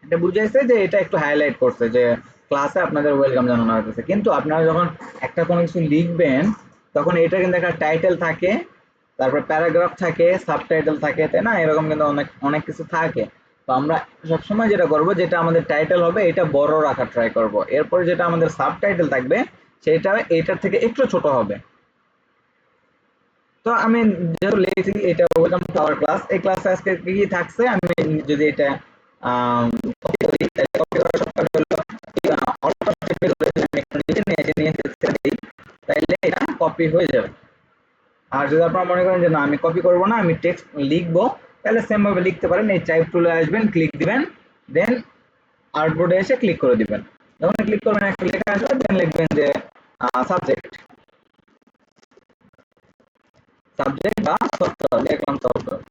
এটা বুঝাইছে যে এটা একটু হাইলাইট করছে যে ক্লাসে আপনাদের ওয়েলকাম জানানো হয়েছে। কিন্তু আপনারা যখন একটা কোনো কিছু লিখবেন তখন এটা কিন্তু একটা টাইটেল থাকে, তারপর প্যারাগ্রাফ থাকে, সাবটাইটেল থাকে, তাই না? এরকম কিন্তু অনেক অনেক কিছু থাকে। তো আমরা সবসময় যেটা করব, যেটা আমাদের টাইটেল হবে এটা বড় রাখার ট্রাই করব। এরপর যেটা আমাদের সাবটাইটেল থাকবে সেটা এটার থেকে একটু ছোট হবে। তো আমি যেহেতু লিখেছি এটা ওয়েলকাম টু আওয়ার ক্লাস, এই ক্লাসে আজকে কি কি থাকছে আমি যদি এটা কপি করি, তাহলে কপি করার শর্টকাট হলো অল্প স্টেপে ধরে আমি একটু নিচে নিয়ে ছেড়ে দিই, তাইলে এটা কপি হয়ে যাবে। আর যদি আপনারা মনে করেন যে না আমি কপি করব না, আমি টেক্সট লিখবো, তাহলে সেম ভাবে লিখতে পারেন। এই টাইপ টুলে আসবেন, ক্লিক দিবেন, দেন আর্টবোর্ডে এসে ক্লিক করে দিবেন। যখন ক্লিক করবেন একটা লেখা আসবে, দেন লিখবেন যে সাবজেক্ট, সাবজেক্ট বা সফটওয়্যার, লিখলাম সফটওয়্যার।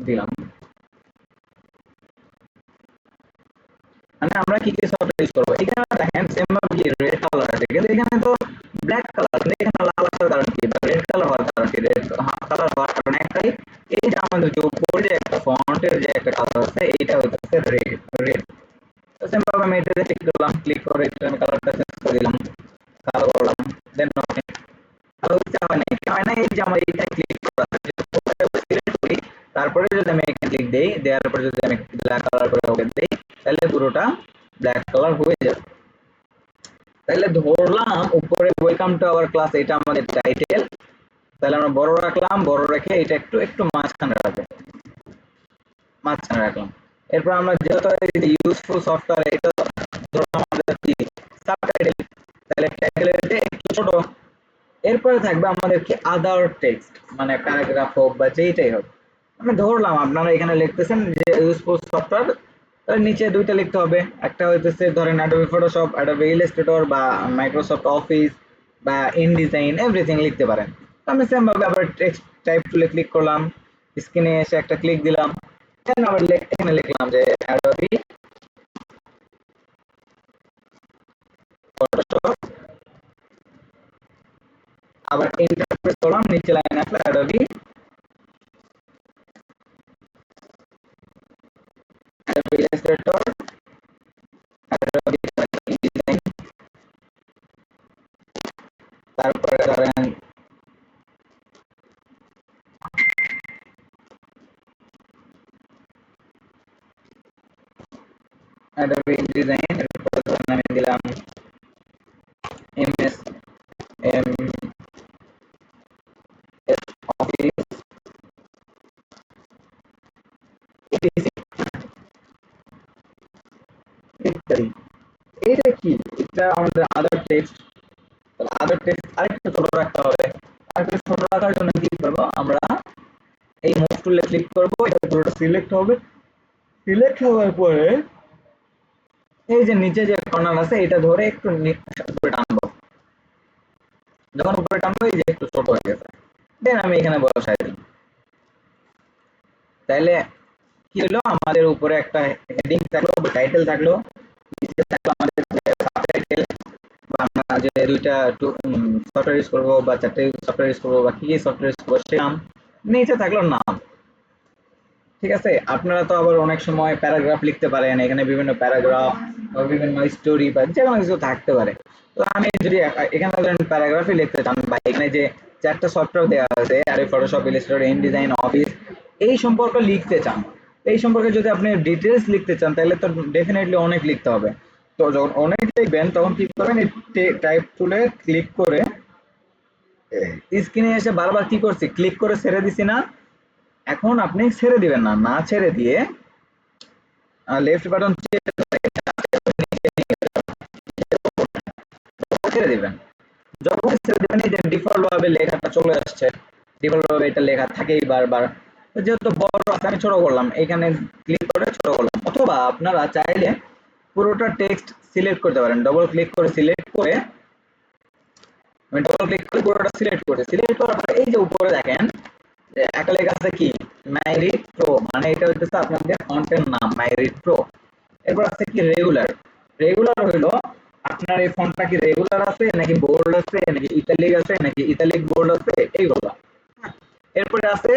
দিলাম। মানে আমরা কি কি সফটওয়্যার ইউজ করব? এখানে দেখেন সেম ভাবে কি রেড কালার আছে, কিন্তু এখানে তো ব্ল্যাক কালার, এখানে লাল আসার কারণ কি বা রেড কালার হওয়ার কারণ কি? রেড কালার হওয়ার কারণ একটাই, এই যে আমাদের যে উপরে একটা ফন্টের যে একটা কালার আছে এইটা হচ্ছে রেড। রেড তো সেম ভাবে আমি এটাতে ক্লিক করলাম, ক্লিক করে এটা আমি কালারটা চেঞ্জ করে দিলাম, কালো করলাম, দেন ওকে। আর হচ্ছে হয় নাই, হয় নাই, এই যে আমার এইটা ক্লিক করা আছে, সিলেক্ট করি, তারপরে যদি আমি এখানে ক্লিক দেই, দেওয়ার পরে যদি আমি ব্ল্যাক কালার করে ওকে দেই, তাহলে পুরোটা ব্ল্যাক কালার হয়ে যাবে। তাহলে ধরলাম উপরে ওয়েলকাম টু আওয়ার ক্লাস এটা আমাদের টাইটেল, তাহলে আমরা বড় রাখলাম, বড় রেখে এটা একটু একটু মাঝখানে রাখবো, মাঝখানে রাখলাম। এরপর আমরা যেহেতু ইউজফুল সফটওয়্যার, এটা ধরলাম আমাদের কি সাবটাইটেল, তাহলে টাইটেলের একটু ছোট। এরপরে থাকবে আমাদের কি আদার টেক্সট, মানে প্যারাগ্রাফ হোক বা যেইটাই হোক। আমি ধরলাম আপনারা এখানে লিখতেছেন যে ইউজফুল সফটওয়্যার, তার নিচে দুইটা লিখতে হবে। একটা হইতেছে ধরেন অ্যাডোবি ফটোশপ, অ্যাডোবি ইলাস্ট্রেটর বা মাইক্রোসফট অফিস বা ইনডিজাইন, এভরিথিং লিখতে পারেন। তো আমি সেম ভাবে আবার টেক্সট টাইপ টুলে ক্লিক করলাম, স্ক্রিনে এসে একটা ক্লিক দিলাম, দেন আবার এখানে লিখলাম যে অ্যাডোবি ফটোশপ, আবার এন্টার প্রেস করলাম, নিচে লাইন আসলো অ্যাডোবি ইলাস্ট্রেটর, অ্যাডোবি ইনডিজাইন, তারপরে ধরেন অ্যাডোবি ইনডিজাইন, এরপরে ধরেন আমি দিলাম এমএস এম এস অফিস ইত্যাদি। এইটা কি? এটা আমাদের আদার টেক্সট। আদার টেক্সট আরেকটু ছোট রাখতে হবে। আরেকটু ছোট রাখার জন্য কি করবো আমরা? এই মুভ টুলে ক্লিক করবো, এটা পুরোটা সিলেক্ট হবে। সিলেক্ট হওয়ার পরে এই যে নিচে যে কর্নার আছে এটা ধরে একটু উপরে টানবো। যখন উপরে টানবো এই যে একটু ছোট হয়ে গেছে, দেন আমি এখানে বসাই দিই। তাহলে কি হলো? আমাদের উপরে একটা হেডিং থাকলো, টাইটেল থাকলো, নিচে থাকলো আমাদের সাবটাইটেল, বা আমরা যে দুইটা সফটওয়্যার ইউজ করবো বা চারটে সফটওয়্যার ইউজ করবো বা কি কি সফটওয়্যার ইউজ করবো সেই নাম, নিচে থাকলো নাম। ঠিক আছে? আপনারা তো আবার অনেক সময় প্যারাগ্রাফ লিখতে পারেন, এখানে বিভিন্ন প্যারাগ্রাফ বা বিভিন্ন স্টোরি বা যে কোনো কিছু থাকতে পারে। তো আমি যদি এখানে ধরেন প্যারাগ্রাফই লিখতে চান বা এখানে যে চারটা সফটওয়্যার দেওয়া আছে Adobe Photoshop, Illustrator, InDesign, office, এই সম্পর্কে লিখতে চান, এই সম্পর্কে যদি আপনি ডিটেলস লিখতে চান তাহলে তো ডেফিনেটলি অনেক লিখতে হবে। তো যখন অনেক লিখবেন তখন কি করবেন? এই টাইপ টুলে ক্লিক করে স্ক্রিনে এসে বারবার কি করছি? ক্লিক করে ছেড়ে দিছি না? এখন আপনি ছেড়ে দিবেন না, না ছেড়ে দিয়ে লেফট বাটন ছেড়ে দিবেন। যখন ছেড়ে দেবেন এই যে ডিফল্ট ভাবে লেখাটা চলে আসছে, ডিফল্ট ভাবে এটা লেখা থাকেই বারবার। যেহেতু বড় আছে আমি ছোট করলাম, এখানে ক্লিক করে ছোট করলাম। অথবা আপনারা চাইলে পুরোটা টেক্সট সিলেক্ট করতে পারেন, ডবল ক্লিক করে সিলেক্ট করে, আমি ডবল ক্লিক করে পুরোটা সিলেক্ট করে সিলেক্ট করার পর এই যে উপরে দেখেন একটা লেখা আছে কি মাইরিড প্রো, মানে এটা হচ্ছে আপনাদের ফন্টের নাম মাইরিড প্রো। এরপর আছে কি রেগুলার। রেগুলার হইলো আপনার এই ফন্টটা কি রেগুলার আছে নাকি বোল্ড আছে নাকি ইটালিক আছে নাকি ইটালিক বোল্ড আছে এইগুলো। এরপরে আছে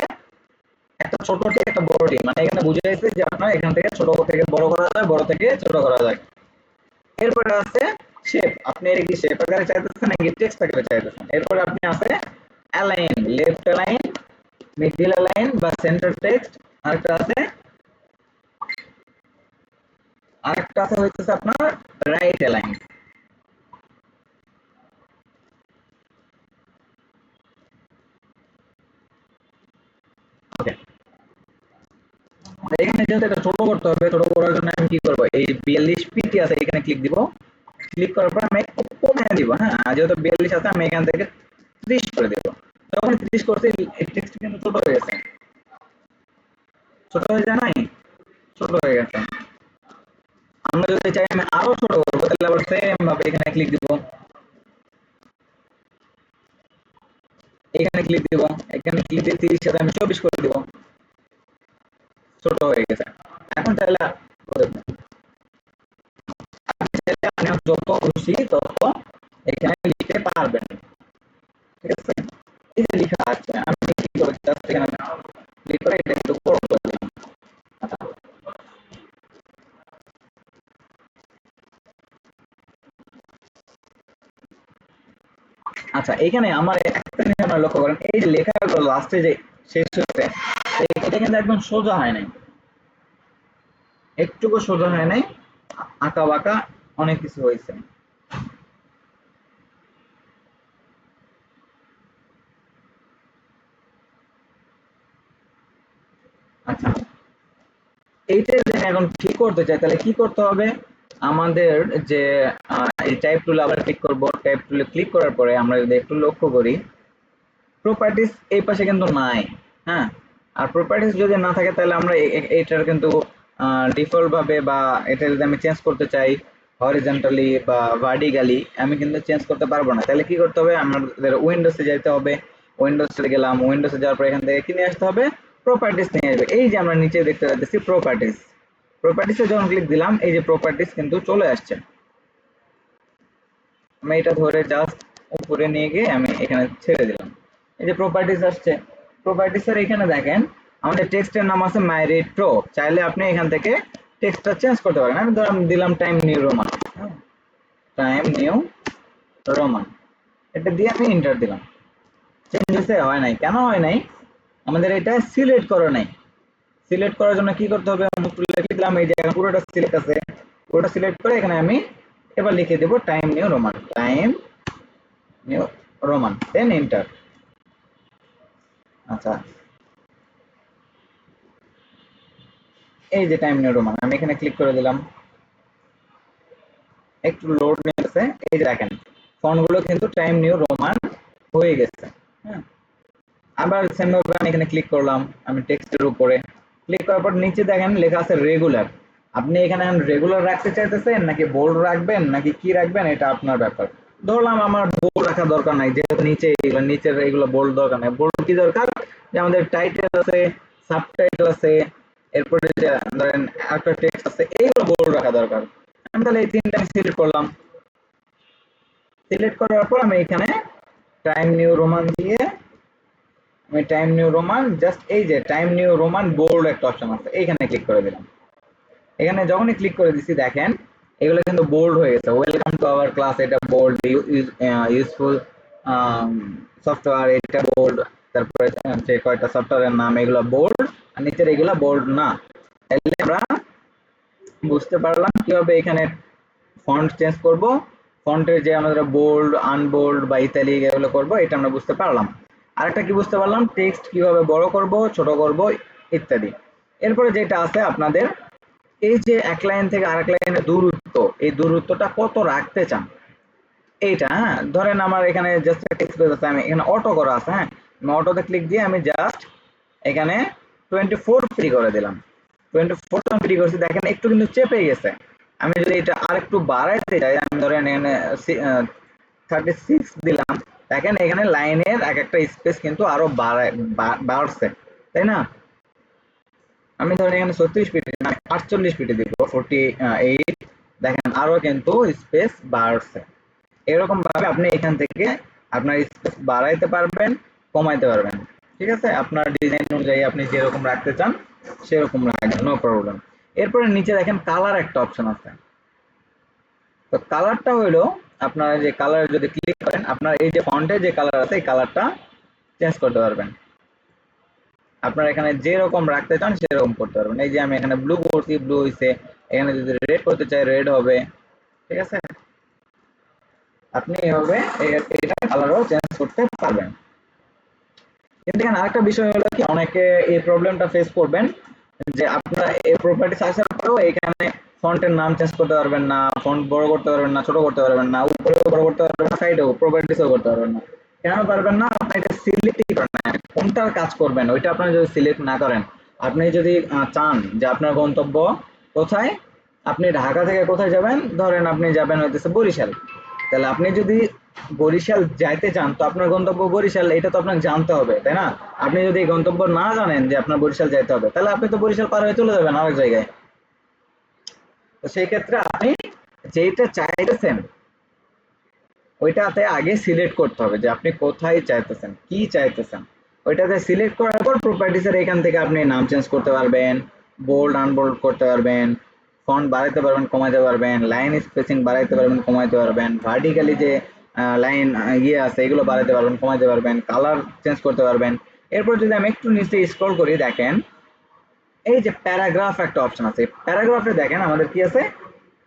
একটা ছোট থেকে একটা বড় টি, মানে এখানে বুঝে যাচ্ছে যে আপনার এখান থেকে ছোট থেকে বড় করা যায়, বড় থেকে ছোট করা যায়। এরপরে আছে শেপ, আপনি এর কি শেপ আকারে চাইতেছেন নাকি টেক্সট আকারে চাইতেছেন। এরপরে আপনি আছে align, left align, middle align বা সেন্টার টেক্সট। আরেকটা আছে হইতেছে আপনার রাইট অ্যালাইন। ওকে, এখানে যেহেতু এটা ছোট করতে হবে, ছোট করার জন্য আমি কি করব, এই 42 পিটি আছে এখানে ক্লিক দিব। ক্লিক করার পর আমি একটু কমিয়ে দিব। হ্যাঁ, যেহেতু 42 আছে আমি এখান থেকে 30 করে দেব। যখন 30 করতে এই টেক্সট কিন্তু ছোট হয়ে গেছে, ছোট হয়ে যায় নাই, ছোট হয়ে গেছে। আমরা যদি চাই আমি আরো ছোট করবো তাহলে আবার সেম ভাবে এখানে ক্লিক দিব, এখানে ক্লিক দিব, এখানে ক্লিক দিয়ে 30 সাথে আমি 24 করে দিব, ছোট হয়ে গেছে। এখন চাইলে আপনি যত খুশি তত এখানে লিখতে পারবেন। ঠিক আছে, এই যে লেখা আছে আমি কি করে জাস্ট এখানে ক্লিক করে এটা একটু বড় করে দিলাম। আচ্ছা, এখানে আমার একটা জিনিস আপনারা লক্ষ্য করেন, এই যে লেখাগুলো লাস্টে যে শেষ হচ্ছে এটা কিন্তু একদম সোজা হয় নাই, একটুকু সোজা হয় নাই, আঁকা বাঁকা অনেক কিছু হয়েছে। আচ্ছা, এইটা যদি আমি এখন ঠিক করতে চাই তাহলে কি করতে হবে, আমাদের যে এই টাইপ টুল আবার ক্লিক করব, টাইপ টুলে ক্লিক করার পরে আমরা যদি একটু লক্ষ্য করি প্রপার্টিস এই পাশে কিন্তু নাই। হ্যাঁ, আর প্রপার্টিস যদি না থাকে তাহলে আমরা এটার কিন্তু ডিফল্ট ভাবে বা এটা যদি আমি চেঞ্জ করতে চাই হরিজন্টালি বা ভার্টিক্যালি আমি কিন্তু চেঞ্জ করতে পারবো না। তাহলে কি করতে হবে, আমাদের উইন্ডোজে যেতে হবে, উইন্ডোজে গেলাম, উইন্ডোজে যাওয়ার পর এখান থেকে কি নিয়ে আসতে হবে, প্রপার্টিস নিয়ে আসবে। এই যে আমরা নিচে দেখতে পাচ্ছি প্রপার্টিস, প্রপার্টিসে যখন ক্লিক দিলাম এই যে প্রপার্টিস কিন্তু চলে আসছে। আমি এটা ধরে জাস্ট উপরে নিয়ে গিয়ে আমি এখানে ছেড়ে দিলাম, এই যে প্রপার্টিস আসছে। প্রপার্টিসের এখানে দেখেন আমাদের টেক্সটের নাম আছে মাইরিড প্রো, চাইলে আপনি এখান থেকে টেক্সটটা চেঞ্জ করতে পারেন। আমি ধরুন দিলাম time new Roman, time new Roman, এটা দিয়ে আমি এন্টার দিলাম। চেঞ্জ হয়েছে? হয় নাই। কেন হয় নাই? আমাদের এটা সিলেক্ট করা নাই। সিলেক্ট করার জন্য কি করতে হবে, মুভ টুলে ক্লিক দিলাম, এই যে পুরোটা সিলেক্ট আছে, পুরোটা সিলেক্ট করে এখানে আমি এবার লিখে দেব time new Roman, time new Roman, then enter. আচ্ছা, এই যে টাইম নিউ রোমান আমি এখানে ক্লিক করে দিলাম, একটু লোড নিয়েছে। এই যে দেখেন ফন্টগুলো কিন্তু টাইম নিউ রোমান হয়ে গেছে। হ্যাঁ, আবার সেম ভাবে আমি এখানে ক্লিক করলাম, আমি টেক্সটের উপরে ক্লিক করার পর নিচে দেখেন লেখা আছে রেগুলার। আপনি এখানে রেগুলার রাখতে চাইতেছেন নাকি বোল্ড রাখবেন নাকি কি রাখবেন এটা আপনার ব্যাপার। ধরলাম আমার বোল্ড রাখা দরকার নাই, যেহেতু নিচে এগুলো নিচের এগুলো বোল্ড দরকার নাই। বোল্ড কি দরকার, যে আমাদের টাইটেল আছে, সাবটাইটেল আছে, এরপরে যে ধরেন একটা টেক্সট আছে, এইগুলো বোল্ড রাখা দরকার। আমি তাহলে এই তিনটা আমি সিলেক্ট করলাম, সিলেক্ট করার পর আমি এখানে টাইম নিউ রোমান দিয়ে আমি টাইম নিউ রোমান জাস্ট এই যে টাইম নিউ রোমান বোল্ড একটা অপশন আছে এইখানে ক্লিক করে দিলাম। এখানে যখনই ক্লিক করে দিছি দেখেন এগুলো কিন্তু বোল্ড হয়ে গেছে। ওয়েলকাম টু আওয়ার ক্লাস এটা বোল্ড, ইউজফুল সফটওয়্যার এটা বোল্ড, তারপরে যে কয়টা সফটওয়্যারের নাম এগুলো বোল্ড, আর নিচের এগুলো বোল্ড না। তাহলে আমরা বুঝতে পারলাম কিভাবে এখানে ফন্ট চেঞ্জ করব, ফন্টের যে আমরা বোল্ড আনবোল্ড বা ইতালিক এগুলো করব, এটা আমরা বুঝতে পারলাম। আরেকটা কি বুঝতে পারলাম, টেক্সট কিভাবে বড় করব ছোট করব ইত্যাদি। এরপরে যেটা আছে আপনাদের এই যে এক লাইন থেকে আরেক লাইনের দূরত্ব, এই দূরত্বটা কত রাখতে চান। এইটা, হ্যাঁ ধরেন আমার এখানে জাস্ট একটা স্পেস আছে, আমি এখানে অটো করা আছে, হ্যাঁ আমি অটোতে ক্লিক দিয়ে আমি জাস্ট এখানে 24 ফ্রি করে দিলাম। 24 যখন ফ্রি করছি দেখেন একটু কিন্তু চেপে গেছে। আমি যদি এটা আর একটু বাড়াইতে চাই, আমি ধরেন এখানে 36 দিলাম, দেখেন এখানে লাইনের এক একটা স্পেস কিন্তু আরো বাড়ছে, তাই না? আমি ধরেন এখানে 36 ফিট না 48 ফিটে দিব, 48, দেখেন আরো কিন্তু স্পেস বাড়ছে। এরকম ভাবে আপনি এখান থেকে আপনার স্পেস বাড়াইতে পারবেন, কমাইতে পারবেন, ঠিক আছে? আপনার ডিজাইন অনুযায়ী আপনি যেরকম রাখতে চান সেরকম রাখবেন, নো প্রবলেম। এরপরে নিচে দেখেন কালার একটা অপশন আছে। তো কালারটা হলো আপনার যে কালার যদি ক্লিক করেন, আপনার এই যে ফন্টে যে কালার আছে এই কালারটা চেঞ্জ করতে পারবেন। আপনারা এখানে যেরকম রাখতে চান সেরকম করতে পারবেন। এই যে আমি এখানে ব্লু করছি, ব্লু হইছে। এখানে যদি রেড করতে চাই রেড হবে, ঠিক আছে? আপনি এভাবে এটা কালারও চেঞ্জ করতে পারবেন। কিন্তু এখানে আরেকটা বিষয় হলো কি, অনেকে এই প্রবলেমটা ফেস করবেন যে আপনারা এই প্রপার্টিস আসার পরেও এখানে ফন্টের নাম চেঞ্জ করতে পারবেন না, ফন্ট বড় করতে পারবেন না, ছোট করতে পারবেন না, উপরেও বড় করতে পারবেন না, সাইডেও প্রপার্টিসও করতে পারবেন না। কেন পারবেন না? আপনি এটা সিলেক্টই করেন না, কোনটার কাজ করবেন ওইটা আপনি যদি সিলেক্ট না করেন, আপনি যদি চান যে আপনার গন্তব্য কোথায়, আপনি ঢাকা থেকে কোথায় যাবেন, ধরেন আপনি যাবেন হইতেছে বরিশাল, তাহলে আপনি যদি বরিশাল যাইতে চান তো আপনার গন্তব্য বরিশাল, এটা তো আপনাকে জানতে হবে, তাই না? আপনি যদি এই গন্তব্য না জানেন যে আপনার বরিশাল যাইতে হবে, তাহলে আপনি তো বরিশাল পার হয়ে চলে যাবেন আরেক জায়গায়। তো সেই ক্ষেত্রে আপনি যেটা চাইতেছেন ওইটাতে আগে সিলেক্ট করতে হবে যে আপনি কোথায় চাইতেছেন, কি চাইতেছেন। ওইটাতে সিলেক্ট করার পর প্রপার্টিসের এখান থেকে আপনি নাম চেঞ্জ করতে পারবেন, বোল্ড আনবোল্ড করতে পারবেন, ফন্ট বাড়াইতে পারবেন, কমাইতে পারবেন, লাইন স্পেসিং বাড়াইতে পারবেন, কমাইতে পারবেন, ভার্টিক্যালি যে লাইন ইয়ে আছে এগুলো বাড়াইতে পারবেন, কমাইতে পারবেন, কালার চেঞ্জ করতে পারবেন। এরপর যদি আমি একটু নিচে স্ক্রল করি, দেখেন এই যে প্যারাগ্রাফ একটা অপশন আছে, প্যারাগ্রাফে দেখেন আমাদের কি আছে,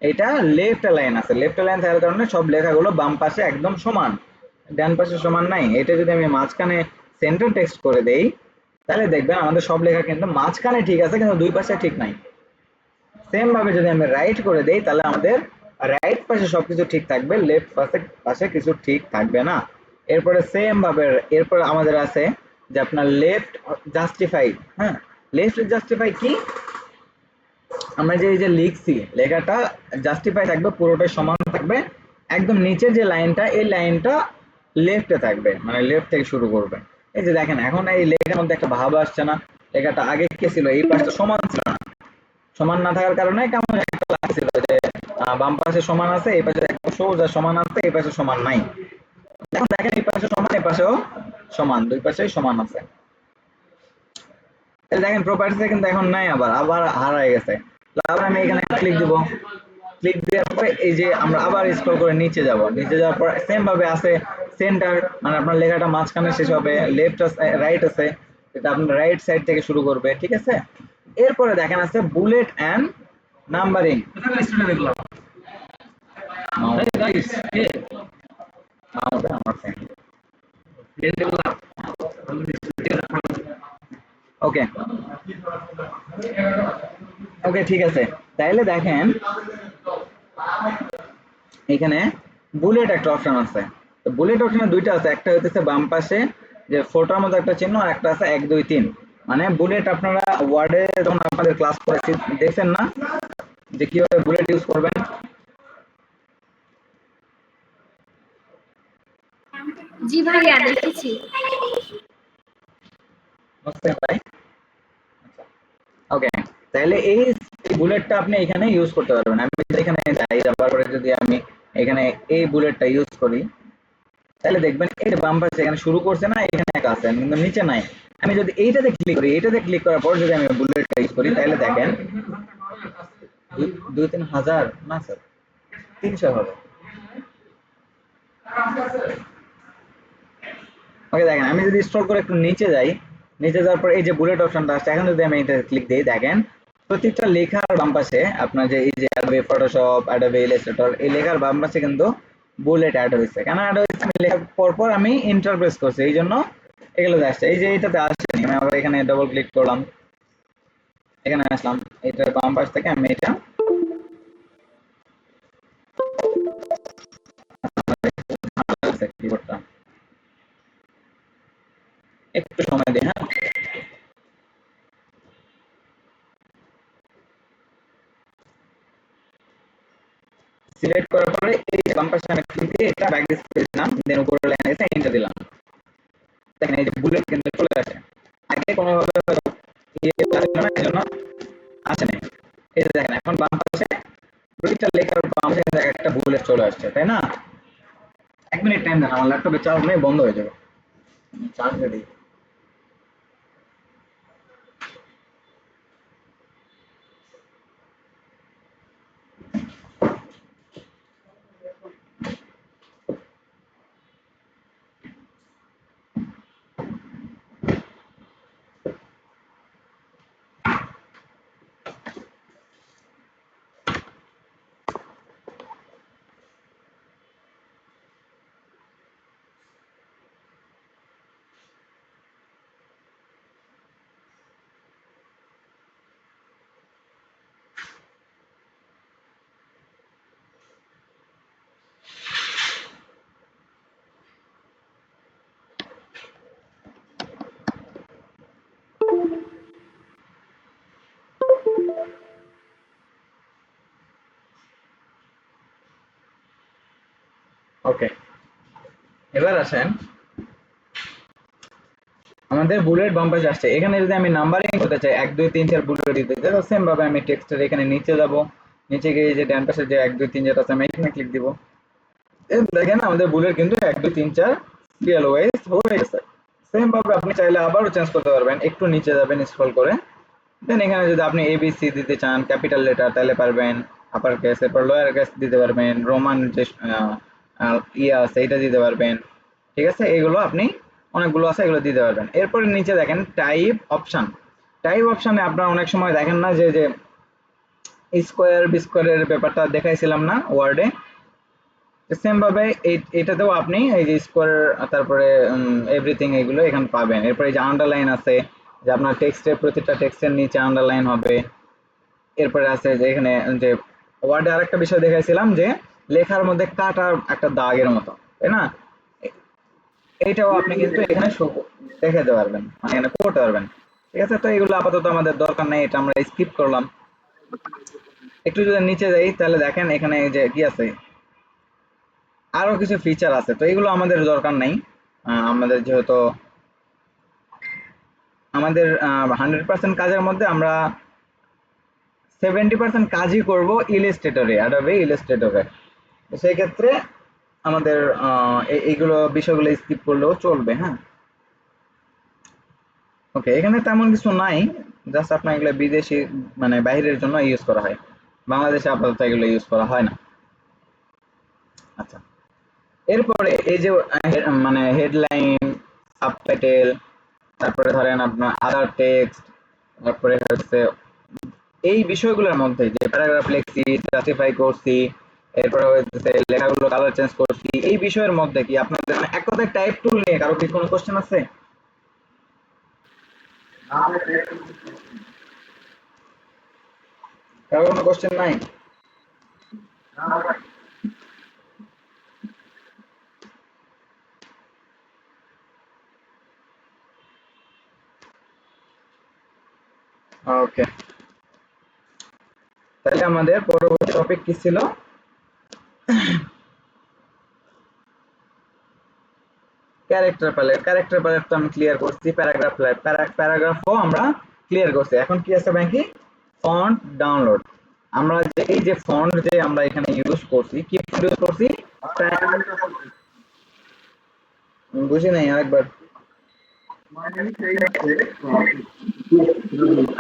এটা লেফট লাইন আছে। লেফট লাইন থাকার কারণে সব লেখাগুলো বাম পাশে একদম সমান, ডান পাশে সমান নাই। এটা যদি আমি মাঝখানে সেন্টার টেক্সট করে দেই, তাহলে দেখবেন আমাদের সব লেখা কিন্তু মাঝখানে ঠিক আছে কিন্তু দুই পাশে ঠিক নাই। সেম ভাবে যদি আমি রাইট করে দেই, তাহলে আমাদের রাইট পাশে সবকিছু ঠিক থাকবে, লেফট পাশে পাশে কিছু ঠিক থাকবে না। এরপরে সেম ভাবে এরপর আমাদের আছে যে আপনার লেফট জাস্টিফাই। হ্যাঁ, লেফট জাস্টিফাই কি, আমরা যে এই যে লিখছি লেখাটা জাস্টিফাই থাকবে, পুরোটাই সমান থাকবে, একদম নিচে যে লাইনটা এই লাইনটা লেফটে থাকবে, মানে লেফট থেকে শুরু করবে। এই যে দেখেন এখন এই লেখার মধ্যে একটা ভাব আসছে না, লেখাটা আগে কি ছিল, এই পাশটা সমান ছিল না, সমান না থাকার কারণে কেমন একটা লাগছিল যে বাম পাশে সমান আছে, এই পাশে একদম সোজা সমান আছে, এই পাশে সমান নাই। এখন দেখেন এই পাশে সমান, এই পাশেও সমান, দুই পাশেই সমান আছে। দেখেন প্রপার্টিসে কিন্তু এখন নাই, আবার আবার হারায় গেছে। আবার আমি এখানে ক্লিক দিব, ক্লিক দেওয়ার পরে এই যে আমরা আবার স্ক্রল করে নিচে যাব, নিচে যাওয়ার পর সেম ভাবে আছে সেন্টার, মানে আপনার লেখাটা মাঝখানে শেষ হবে, লেফট রাইট আছে, এটা আপনার রাইট সাইড থেকে শুরু করবে, ঠিক আছে? এরপরে দেখেন আছে বুলেট এন্ড নাম্বারিং। ওকে ওকে ঠিক আছে, তাহলে দেখেন এখানে বুলেট একটা অপশন আছে। তো বুলেট অপশনে দুইটা আছে, একটা হইতেছে বাম পাশে যে ফোটার মতো একটা চিহ্ন, আর একটা আছে 1 2 3। মানে বুলেট আপনারা ওয়ার্ডে যখন আপনাদের ক্লাস করেছি দেখছেন না যে কিভাবে বুলেট ইউজ করবেন? জি ভাইয়া দেখেছি। বুঝছেন ভাই? ওকে, তাহলে এই বুলেটটা আপনি এখানে ইউজ করতে পারবেন। আমি যদি এখানে যাই, যাবার পরে যদি আমি এখানে এই বুলেটটা ইউজ করি, তাহলে দেখবেন এই যে বাম পাশে এখানে শুরু করছে না, এখানে একটা আছে কিন্তু নিচে নাই। আমি যদি এইটাতে ক্লিক করি, এইটাতে ক্লিক করার পর যদি আমি বুলেটটা ইউজ করি, তাহলে দেখেন 2-3 হাজার না স্যার, 300 হবে। ওকে দেখেন আমি যদি স্ক্রল করে একটু নিচে যাই, নিচে যাওয়ার পর এই যে বুলেট অপশনটা আসছে, এখন যদি আমি এটা ক্লিক দিই, দেখেন প্রত্যেকটা লেখার বাম পাশে আপনার যে এই যে অ্যাডোবে ফটোশপ, অ্যাডোবে ইলাস্ট্রেটর, এই লেখার বাম পাশে কিন্তু বুলেট অ্যাড হয়েছে। কেন অ্যাড হয়েছে? আমি লেখার পর পর আমি ইন্টারপ্রেস করছি, এই জন্য এগুলো আসছে। এই যে এটাতে আসেনি, আমি আবার এখানে ডাবল ক্লিক করলাম, এখানে আসলাম, এটার বাম পাশ থেকে আমি এটা দিই। হ্যাঁ, সিলেক্ট করার পরে এই বাম পাশে আমি ক্লিক দিয়ে এটা ব্যাক স্পেস দিলাম, দেন উপরে লাইন এসে এন্টার দিলাম। দেখেন এই যে বুলেট কিন্তু চলে আসে। আগে কোনোভাবে আসলো না, এই জন্য আসে নাই। এই যে দেখেন এখন বাম পাশে প্রতিটা লেখার বাম পাশে একটা বুলেট চলে আসছে, তাই না? 1 মিনিট টাইম দেন, আমার ল্যাপটপে চার্জ নেই, বন্ধ হয়ে যাবে। চার্জ দিই। ওকে, এবার আসেন আমাদের বুলেট বাম পাশে আসছে। এখানে যদি আমি নাম্বারিং করতে চাই 1 2 3 4 বুলেট দিতে চাই, তো সেম ভাবে আমি টেক্সটের এখানে নিচে যাব, নিচে গিয়ে যে ডান পাশে যে 1 2 3 4 আছে আমি এখানে ক্লিক দিব। দেখেন আমাদের বুলেট কিন্তু 1 2 3 4 সিরিয়াল ওয়াইজ হয়ে গেছে। সেম ভাবে আপনি চাইলে আবারও চেঞ্জ করতে পারবেন, একটু নিচে যাবেন স্ক্রল করে, দেন এখানে যদি আপনি এবিসি দিতে চান ক্যাপিটাল লেটার তাহলে পারবেন, আপার কেস, এরপর লোয়ার কেস দিতে পারবেন, রোমান যে ইয়ে আছে এটা দিতে পারবেন। ঠিক আছে, এগুলো আপনি অনেকগুলো আছে, এগুলো দিতে পারবেন। এরপরে নিচে দেখেন টাইপ অপশন। টাইপ অপশনে আপনারা অনেক সময় দেখেন না যে যে স্কোয়ার বি স্কোয়ারের ব্যাপারটা দেখাইছিলাম না ওয়ার্ডে, সেম ভাবে এটাতেও আপনি এই যে স্কোয়ার তারপরে এভরিথিং এগুলো এখানে পাবেন। এরপরে এই যে আন্ডারলাইন আছে, যে আপনার টেক্সটের প্রতিটা টেক্সটের নিচে আন্ডারলাইন হবে। এরপরে আছে যে এখানে যে ওয়ার্ডে আরেকটা বিষয় দেখাইছিলাম যে লেখার মধ্যে কাটার একটা দাগের মতো, তাই না? এইটাও আপনি কিন্তু এখানে দেখাতে পারবেন, মানে এখানে করতে পারবেন। ঠিক আছে, তো এগুলো আপাতত আমাদের দরকার নেই, এটা আমরা স্কিপ করলাম। একটু যদি নিচে যাই তাহলে দেখেন এখানে যে কি আছে, আরো কিছু ফিচার আছে, তো এগুলো আমাদের দরকার নাই। আমাদের যেহেতু আমাদের 100% কাজের মধ্যে আমরা 70% কাজই করব ইলাস্ট্রেটরে, অ্যাডোবে ইলাস্ট্রেটরে। তো সেই ক্ষেত্রে আমাদের এইগুলো বিষয়গুলো স্কিপ করলেও চলবে। হ্যাঁ, ওকে, এখানে তেমন কিছু নাই, জাস্ট আপনার এগুলো বিদেশি মানে বাইরের জন্য ইউজ করা হয়, বাংলাদেশে আপাতত এগুলো ইউজ করা হয় না। আচ্ছা, এরপরে এই যে মানে হেডলাইন, সাবটাইটেল, তারপরে ধরেন আপনার আদার টেক্সট, তারপরে হচ্ছে এই বিষয়গুলোর মধ্যে যে প্যারাগ্রাফ লিখছি, জাস্টিফাই করছি, এরপরে হচ্ছে লেখাগুলো কালার চেঞ্জ করছি, এই বিষয়ের মধ্যে কি আপনাদের মানে এক কথায় টাইপ টুল নিয়ে কারো কি কোনো কোশ্চেন আছে? কারো কোনো কোশ্চেন নাই? ওকে, তাহলে আমাদের পরবর্তী টপিক কি ছিল? Character palette. ক্যারেক্টার প্যালেট তো আমি ক্লিয়ার করছি, প্যারাগ্রাফও আমরা ক্লিয়ার করছি। এখন কি আছে বাকি? Font download. আমরা যে এই যে ফন্ট যে আমরা এখানে ইউজ করছি, কি ফন্ট ইউজ করছি? বুঝি নাই, আরেকবার।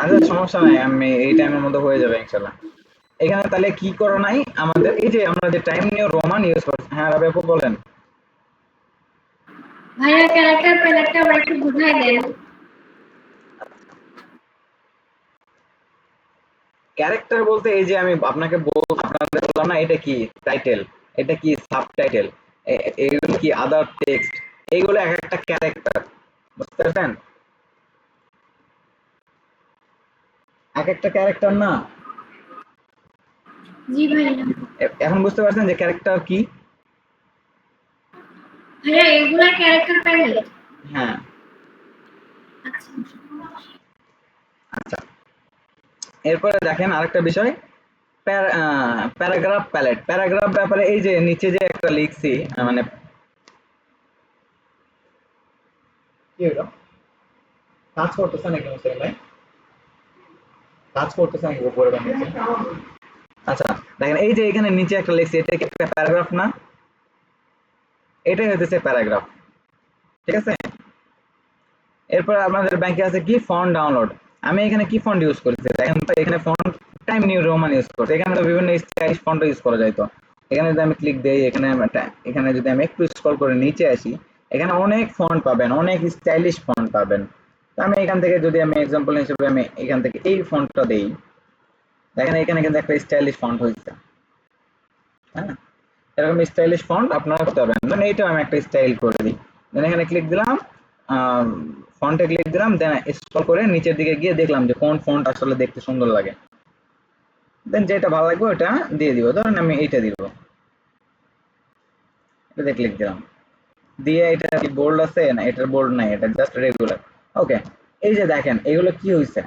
আচ্ছা, সমস্যা নাই, আমি এই টাইমের মধ্যে হয়ে যাবে ইনশাল্লাহ। এখানে তাহলে কি করো নাই আমাদের, এই যে আমরা যে টাইম নিয়ে রোমান ইউজ করছি। হ্যাঁ রাবি আপু বলেন। ভাইয়া ক্যারেক্টার প্যালেটটা আবার একটু বুঝাই দেন। ক্যারেক্টার বলতে এই যে আমি আপনাকে আপনাদের বললাম না, এটা কি টাইটেল, এটা কি সাবটাইটেল, এইগুলো কি আদার টেক্সট, এইগুলো এক একটা ক্যারেক্টার, বুঝতে পারছেন? এক একটা ক্যারেক্টার না? জি ভাইয়া। এখন বুঝতে পারছেন যে ক্যারেক্টার কি? ভাইয়া এগুলা ক্যারেক্টার প্যালেট? হ্যাঁ, আচ্ছা, এরপরে দেখেন আরেকটা বিষয়, প্যারাগ্রাফ প্যালেট। প্যারাগ্রাফ ব্যাপারে এই যে নিচে যে একটা লিখছি, মানে কি হলো, কাজ করতেছে নাকি মুসলিম ভাই? কাজ করতেছে নাকি উপরে বা নিচে? আচ্ছা, দেখেন এই যে এখানে নিচে একটা লিখছি, এটা কি একটা প্যারাগ্রাফ না? এটাই হচ্ছে প্যারাগ্রাফ, ঠিক আছে? এরপর আপনাদের ব্যাংকে আছে কি ফন্ট ডাউনলোড। আমি এখানে কি ফন্ট ইউজ করেছি দেখেন তো, এখানে font time new Roman use করছি। এখানে তো বিভিন্ন স্টাইলিশ ফন্ট ইউজ করা যায়। তো এখানে যদি আমি ক্লিক দেই, এখানে যদি আমি একটু স্ক্রল করে নিচে আসি, এখানে অনেক ফন্ট পাবেন, অনেক স্টাইলিশ ফন্ট পাবেন। তো আমি এখান থেকে যদি আমি এক্সাম্পল হিসেবে আমি এখান থেকে এই ফন্টটা দেই, দেখেন এখানে কিন্তু একটা স্টাইলিশ ফন্ট হয়েছে। হ্যাঁ, এরকম স্টাইলিশ ফন্ট আপনারা করতে পারবেন। মানে এইটা আমি একটা স্টাইল করে দিই, দেন এখানে ক্লিক দিলাম, ফন্টে ক্লিক দিলাম, দেন স্ক্রল করে নিচের দিকে গিয়ে দেখলাম যে কোন ফন্ট আসলে দেখতে সুন্দর লাগে, দেন যেটা ভালো লাগবে ওটা দিয়ে দিব। ধরেন আমি এইটা দিব, এটাতে ক্লিক দিলাম, দিয়ে এটা কি বোল্ড আছে না? এটার বোল্ড নাই, এটা জাস্ট রেগুলার। ওকে, এই যে দেখেন এগুলো কি হয়েছে,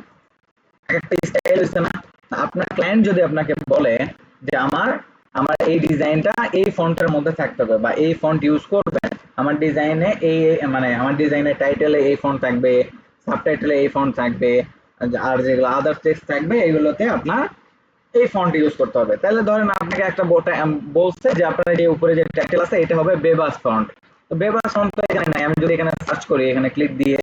একটা স্টাইল হচ্ছে না? আপনার ক্লায়েন্ট যদি আপনাকে বলে যে আমার আমার এই ডিজাইনটা এই ফন্টের মধ্যে থাকতে হবে, বা এই ফন্ট ইউজ করবেন আমার ডিজাইনে, এই মানে আমার ডিজাইনের টাইটেলে এই ফন্ট থাকবে, সাবটাইটেলে এই ফন্ট থাকবে, আর যেগুলো আদার টেক্সট থাকবে এগুলোতে আপনার এই ফন্ট ইউজ করতে হবে, তাহলে ধরেন আপনাকে একটা বলছে যে আপনার যে উপরে যে টাইটেল আছে এটা হবে বেবাস ফন্ট। তো বেবাস ফন্ট তো এখানে নাই। আমি যদি এখানে সার্চ করি, এখানে ক্লিক দিয়ে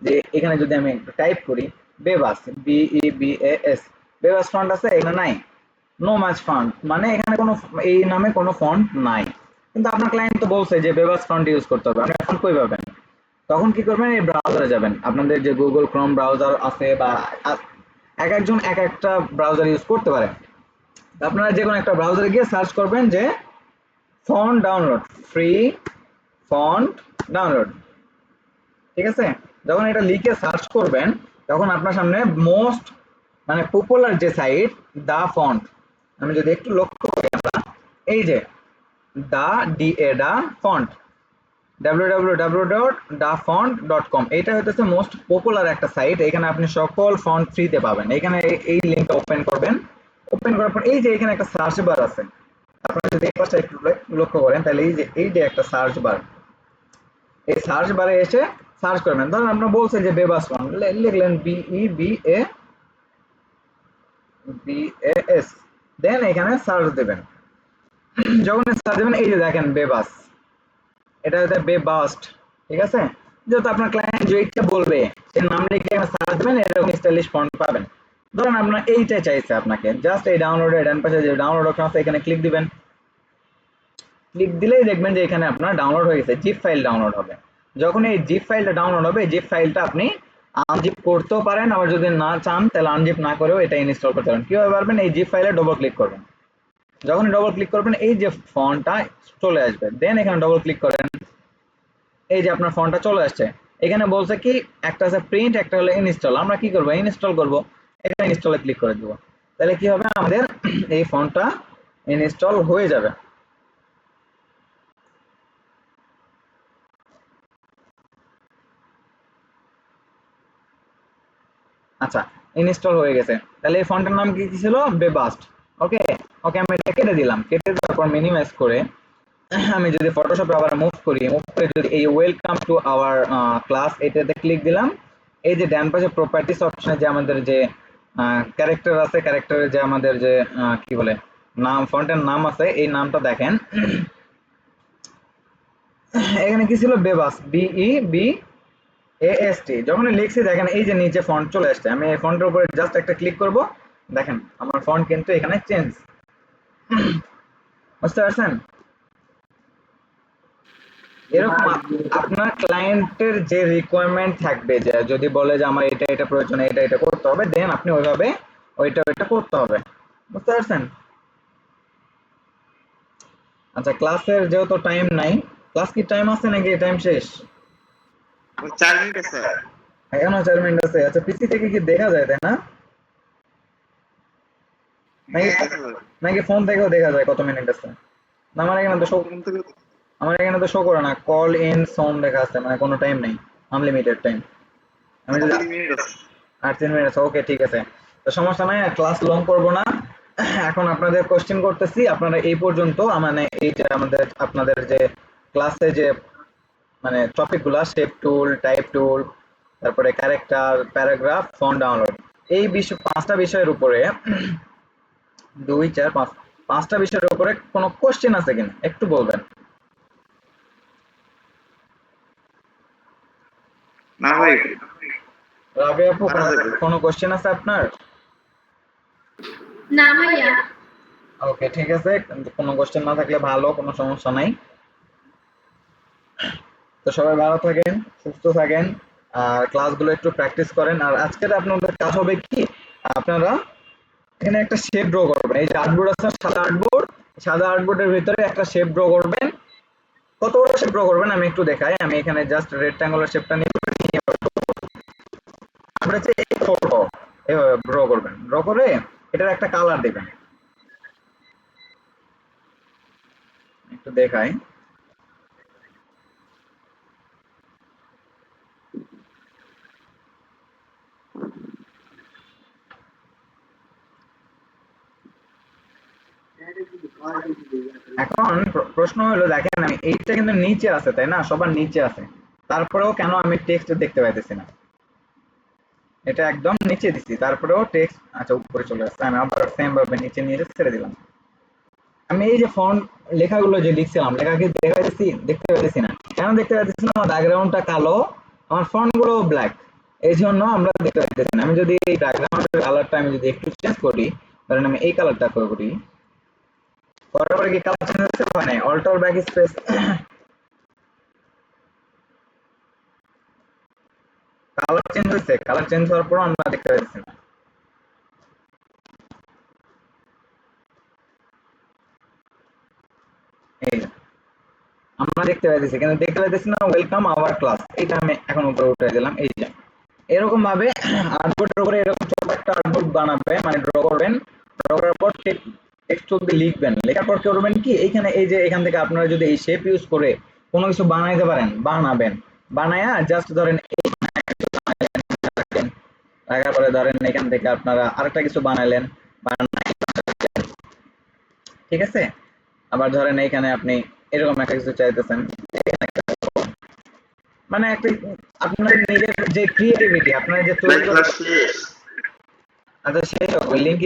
যে এখানে যদি আমি টাইপ করি বেবাস, BEBAS, বেবাস ফন্ট আছে? এখানে নাই। নো ম্যাচ ফন্ট, মানে এখানে কোনো এই নামে কোনো ফন্ট নাই। কিন্তু আপনার ক্লায়েন্ট তো বলছে যে বেবাস ফন্ট ইউজ করতে হবে, আপনি ফন্ট কই পাবেন? তখন কি করবেন, এই ব্রাউজারে যাবেন, আপনাদের যে গুগল ক্রোম ব্রাউজার আছে, বা এক একজন এক একটা ব্রাউজার ইউজ করতে পারে। আপনারা যে কোনো একটা ব্রাউজারে গিয়ে সার্চ করবেন যে font download, free font download, ঠিক আছে? যখন এটা লিখে সার্চ করবেন তখন আপনার সামনে মোস্ট মানে পপুলার যে সাইট দা ফন্ট, আমি যদি একটু লক্ষ্য করি, এই যে দা ফন্ট, www.dafont.com, এটা হচ্ছে মোস্ট পপুলার একটা সাইট। এখানে আপনি সকল ফন্ট ফ্রিতে পাবেন। এখানে এই লিংকটা ওপেন করবেন, ওপেন করার পর এই যে এখানে একটা সার্চ বার আছে, আপনারা যদি এই পাশে একটু লক্ষ্য করেন তাহলে এই যে একটা সার্চ বার, এই সার্চ বারে এসে সার্চ করবেন। ধরুন আপনারা বলছেন যে বেবাস ফন্ট, লিখলেন BEBAS, দেন এখানে সার্চ দেবেন। যখন সার্চ দেবেন এই যে দেখেন বেবাস, এটা হচ্ছে বেবাস্ট, ঠিক আছে? যেহেতু আপনার ক্লায়েন্ট যেটা বলবে এর নাম লিখে এখানে সার্চ দেবেন, এরকম স্টাইলিশ ফন্ট পাবেন। ধরুন আপনার এইটা চাইছে, আপনাকে জাস্ট এই ডাউনলোডের ডান পাশে যে ডাউনলোড অপশন আছে এখানে ক্লিক দিবেন। ক্লিক দিলেই দেখবেন যে এখানে আপনার ডাউনলোড হয়ে গেছে, জিপ ফাইল ডাউনলোড হবে। যখন এই জিপ ফাইলটা ডাউনলোড হবে, জিপ ফাইলটা আপনি আনজিপ করতেও পারেন, আবার যদি না চান তাহলে আনজিপ না করেও এটা ইনস্টল করতে পারেন। কিভাবে পারবেন, এই জিপ ফাইলে ডবল ক্লিক করবেন, যখন ডবল ক্লিক করবেন এই যে ফন্টটা চলে আসবে, দেন এখানে ডবল ক্লিক করেন, এই যে আপনার ফন্টটা চলে আসছে। এখানে বলছে কি একটা আছে প্রিন্ট, একটা হলো ইনস্টল। আমরা কি করব, ইনস্টল করব, এখানে ইনস্টলে ক্লিক করে দেব, তাহলে কি হবে আমাদের এই ফন্টটা ইনস্টল হয়ে যাবে। আচ্ছা, ইনস্টল হয়ে গেছে। তাহলে এই ফন্টের নাম কি ছিল, বেবাস্ট। ওকে, ওকে আমি এটা কেটে দিলাম, কেটে দেওয়ার পর মিনিমাইজ করে আমি যদি ফটোশপে আবার মুভ করি, মুভ করে যদি এই ওয়েলকাম টু আওয়ার ক্লাস এটাতে ক্লিক দিলাম, এই যে ডান পাশে প্রপার্টিস অপশনে যে আমাদের যে ক্যারেক্টার আছে, ক্যারেক্টারের যে আমাদের যে কি বলে নাম, ফন্টের নাম আছে, এই নামটা দেখেন এখানে কি ছিল, বেবাস, BEBAST। যখন লিখছি দেখেন এই যে নিচে ফন্ট চলে আসছে, আমি এই ফন্টের উপরে জাস্ট একটা ক্লিক করব, দেখেন আমার ফন্ট কিন্তু এখানে চেঞ্জ। বুঝতে পারছেন? এরকম আপনার ক্লায়েন্টের যে রিকোয়ারমেন্ট থাকবে, যে যদি বলে যে আমার এটা এটা প্রয়োজন, এটা এটা করতে হবে, দেন আপনি ওইভাবে ওইটা করতে হবে। বুঝতে পারছেন? আচ্ছা, ক্লাসের যেহেতু টাইম নাই, ক্লাস কি টাইম আছে নাকি টাইম শেষ? 4 মিনিট আছে। এখনো 4 মিনিট আছে। আচ্ছা, পিসি থেকে কি দেখা যায় তাই না? নাকি নাকি ফোন থেকেও দেখা যায় কত মিনিট আছে? না, আমার এখানে তো শো করে না, কল ইন সাউন্ড লেখা আছে, মানে কোনো টাইম নেই, আনলিমিটেড টাইম। আমি যদি 3 মিনিট আছে। 8 মিনিট, ওকে ঠিক আছে। তো সমস্যা নাই, ক্লাস লং করব না। এখন আপনাদের কোশ্চেন করতেছি, আপনারা এই পর্যন্ত মানে এইটা আমাদের আপনাদের যে ক্লাসে যে মানে টপিকগুলো শেপ টুল, টাইপ টুল, তারপরে ক্যারেক্টার, প্যারাগ্রাফ, ফন্ট ডাউনলোড, এই বিষয় 5টা বিষয়ের উপরে 2 4 5 5টা বিষয়ের উপরে কোনো কোশ্চেন আছে কিনা একটু বলবেন। না ভাই, রাবি আপু, মারা যাবে। কোনো কোশ্চেন আছে আপনার? না ভাইয়া। ওকে ঠিক আছে, কোনো কোশ্চেন না থাকলে ভালো, কোনো সমস্যা নাই। তো সবাই ভালো থাকেন, সুস্থ থাকেন, আর ক্লাসগুলো একটু প্র্যাকটিস করেন। আর আজকের আপনাদের কাজ হবে কি, আপনারা এখানে একটা শেপ ড্র করবেন। এই যে আর্টবোর্ড আছে, সাদা আর্টবোর্ড, সাদা আর্টবোর্ডের ভিতরে একটা শেপ ড্র করবেন। কত বড় শেপ ড্র করবেন আমি একটু দেখাই। আমি এখানে জাস্ট রেক্ট্যাঙ্গুলার শেপটা নিয়ে আমরা যে এভাবে ড্র করবেন, ড্র করে এটার একটা কালার দিবেন। একটু দেখাই। এখন প্রশ্ন হলো, দেখেন আমি এইটা কিন্তু নিচে আছে তাই না, সবার নিচে আছে, তারপরেও কেন আমি টেক্সট দেখতে পাইতেছি না? এটা একদম নিচে দিছি, তারপরেও টেক্সট আচ্ছা উপরে চলে আসছে। আমি আবার সেম ভাবে নিচে নিয়ে এসে ছেড়ে দিলাম। আমি এই যে ফন্ট লেখাগুলো যে লিখছিলাম, লেখা কি দেখতে পাইতেছি না। কেন দেখতে পাইতেছি না? আমার ব্যাকগ্রাউন্ডটা কালো, আমার ফন্ট গুলো ব্ল্যাক, এই জন্য আমরা দেখতে পাইতেছি না। আমি যদি এই ব্যাকগ্রাউন্ডের কালারটা আমি যদি একটু চেঞ্জ করি, ধরেন আমি এই কালারটা করি, করার পরে কি কালার চেঞ্জ হচ্ছে? হয় নাই। Alt back space, colour change হয়েছে। কালার চেঞ্জ হওয়ার পর আমরা দেখতে পাচ্ছি না। এই আমরা দেখতে পাচ্ছি, কিন্তু দেখতে পাচ্ছি না ওয়েলকাম আওয়ার ক্লাস, এটা আমি এখন উপরে উঠে দিলাম। এই যে এরকম ভাবে আর্টবোর্ডের উপরে এরকম ছোট একটা আর্টবোর্ড বানাবে, মানে ড্র করবেন। ড্র করার পর টেক্সট অব্দি লিখবেন। লেখার পর করবেন কি, এইখানে এই যে এখান থেকে আপনারা যদি এই শেপ ইউজ করে কোনো কিছু বানাইতে পারেন, বানাবেন। বানায়া জাস্ট ধরেন লাগার পরে ধরেন এখান থেকে আপনারা আরেকটা কিছু বানাইলেন, ঠিক আছে। আবার ধরেন এইখানে আপনি এরকম একটা কিছু চাইতেছেন, মানে একটা আপনার নিজের যে ক্রিয়েটিভিটি আপনার যে তৈরি ক্লাস শেষ। আচ্ছা শেষ হবে লিঙ্ক